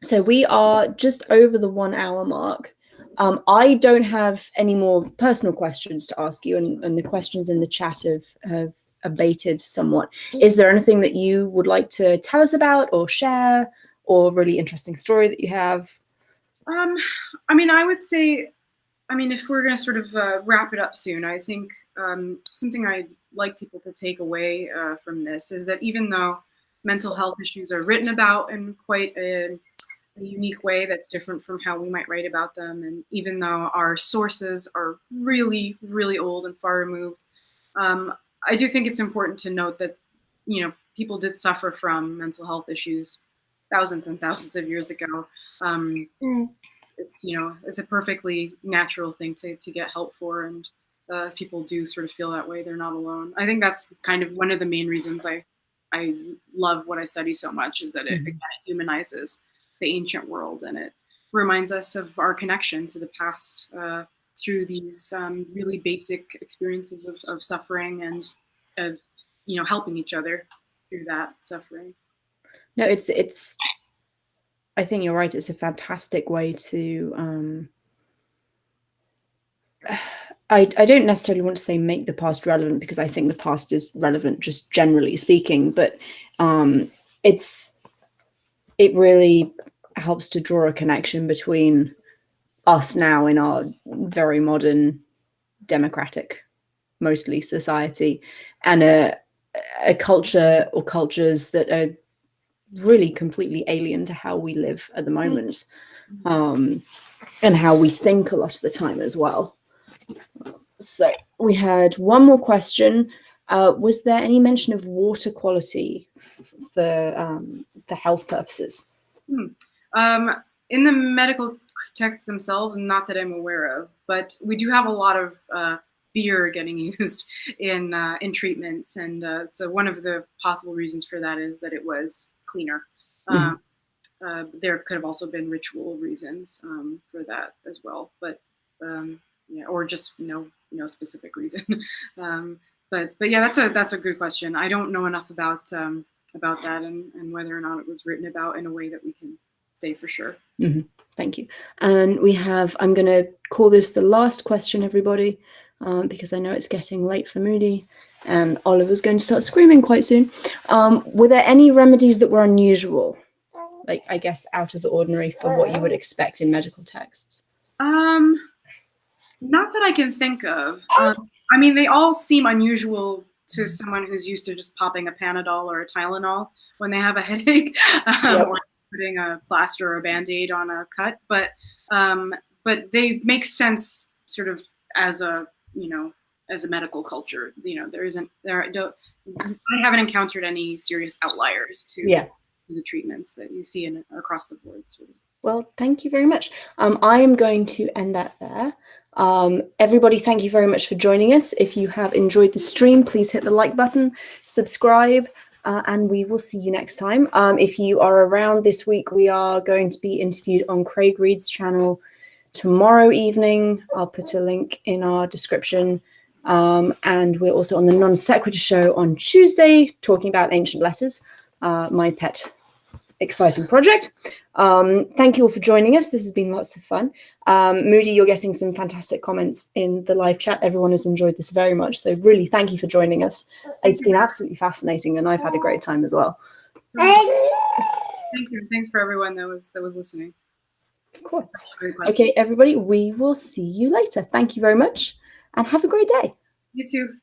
So we are just over the 1 hour mark. I don't have any more personal questions to ask you, and the questions in the chat have abated somewhat. Is there anything that you would like to tell us about or share, or really interesting story that you have? I would say, if we're going to sort of wrap it up soon, I think something I'd like people to take away from this is that even though mental health issues are written about in quite a unique way that's different from how we might write about them, and even though our sources are really, really old and far removed, I do think it's important to note that, people did suffer from mental health issues thousands and thousands of years ago. It's a perfectly natural thing to get help for, and if people do sort of feel that way, they're not alone. I think that's kind of one of the main reasons I love what I study so much, is that it humanizes the ancient world, and it reminds us of our connection to the past through these really basic experiences of suffering and of helping each other through that suffering. No, it's I think you're right. It's a fantastic way to I don't necessarily want to say make the past relevant, because I think the past is relevant just generally speaking, but it really helps to draw a connection between us now in our very modern democratic, mostly, society, and a culture or cultures that are really completely alien to how we live at the moment, and how we think a lot of the time as well. So we had one more question. Was there any mention of water quality for health purposes? In the medical texts themselves, not that I'm aware of, but we do have a lot of beer getting used in treatments, and so one of the possible reasons for that is that it was cleaner. There could have also been ritual reasons for that as well, but yeah, or just no specific reason. But yeah, that's a good question. I don't know enough about that and whether or not it was written about in a way that we can say for sure. Thank you. And we have, I'm going to call this the last question, everybody, because I know it's getting late for Moudhy and Oliver's going to start screaming quite soon. Were there any remedies that were unusual, like, I guess, out of the ordinary for what you would expect in medical texts? Not that I can think of. I mean, they all seem unusual to someone who's used to just popping a Panadol or a Tylenol when they have a headache, or putting a plaster or a Band-Aid on a cut. But they make sense sort of as a medical culture. I haven't encountered any serious outliers to the treatments that you see across the board. Sort of. Well, thank you very much. I am going to end that there. Everybody, thank you very much for joining us. If you have enjoyed the stream, please hit the like button, subscribe, and we will see you next time. If you are around this week, we are going to be interviewed on Craig Reed's channel tomorrow evening. I'll put a link in our description. And we're also on the Non Sequitur show on Tuesday, talking about ancient letters, my pet exciting project. Thank you all for joining us. This has been lots of fun. Moudhy, you're getting some fantastic comments in the live chat. Everyone has enjoyed this very much. So really, thank you for joining us. It's been absolutely fascinating, and I've had a great time as well. Thank you. Thanks for everyone that was listening. Of course. Okay, everybody, we will see you later. Thank you very much, and have a great day. You too.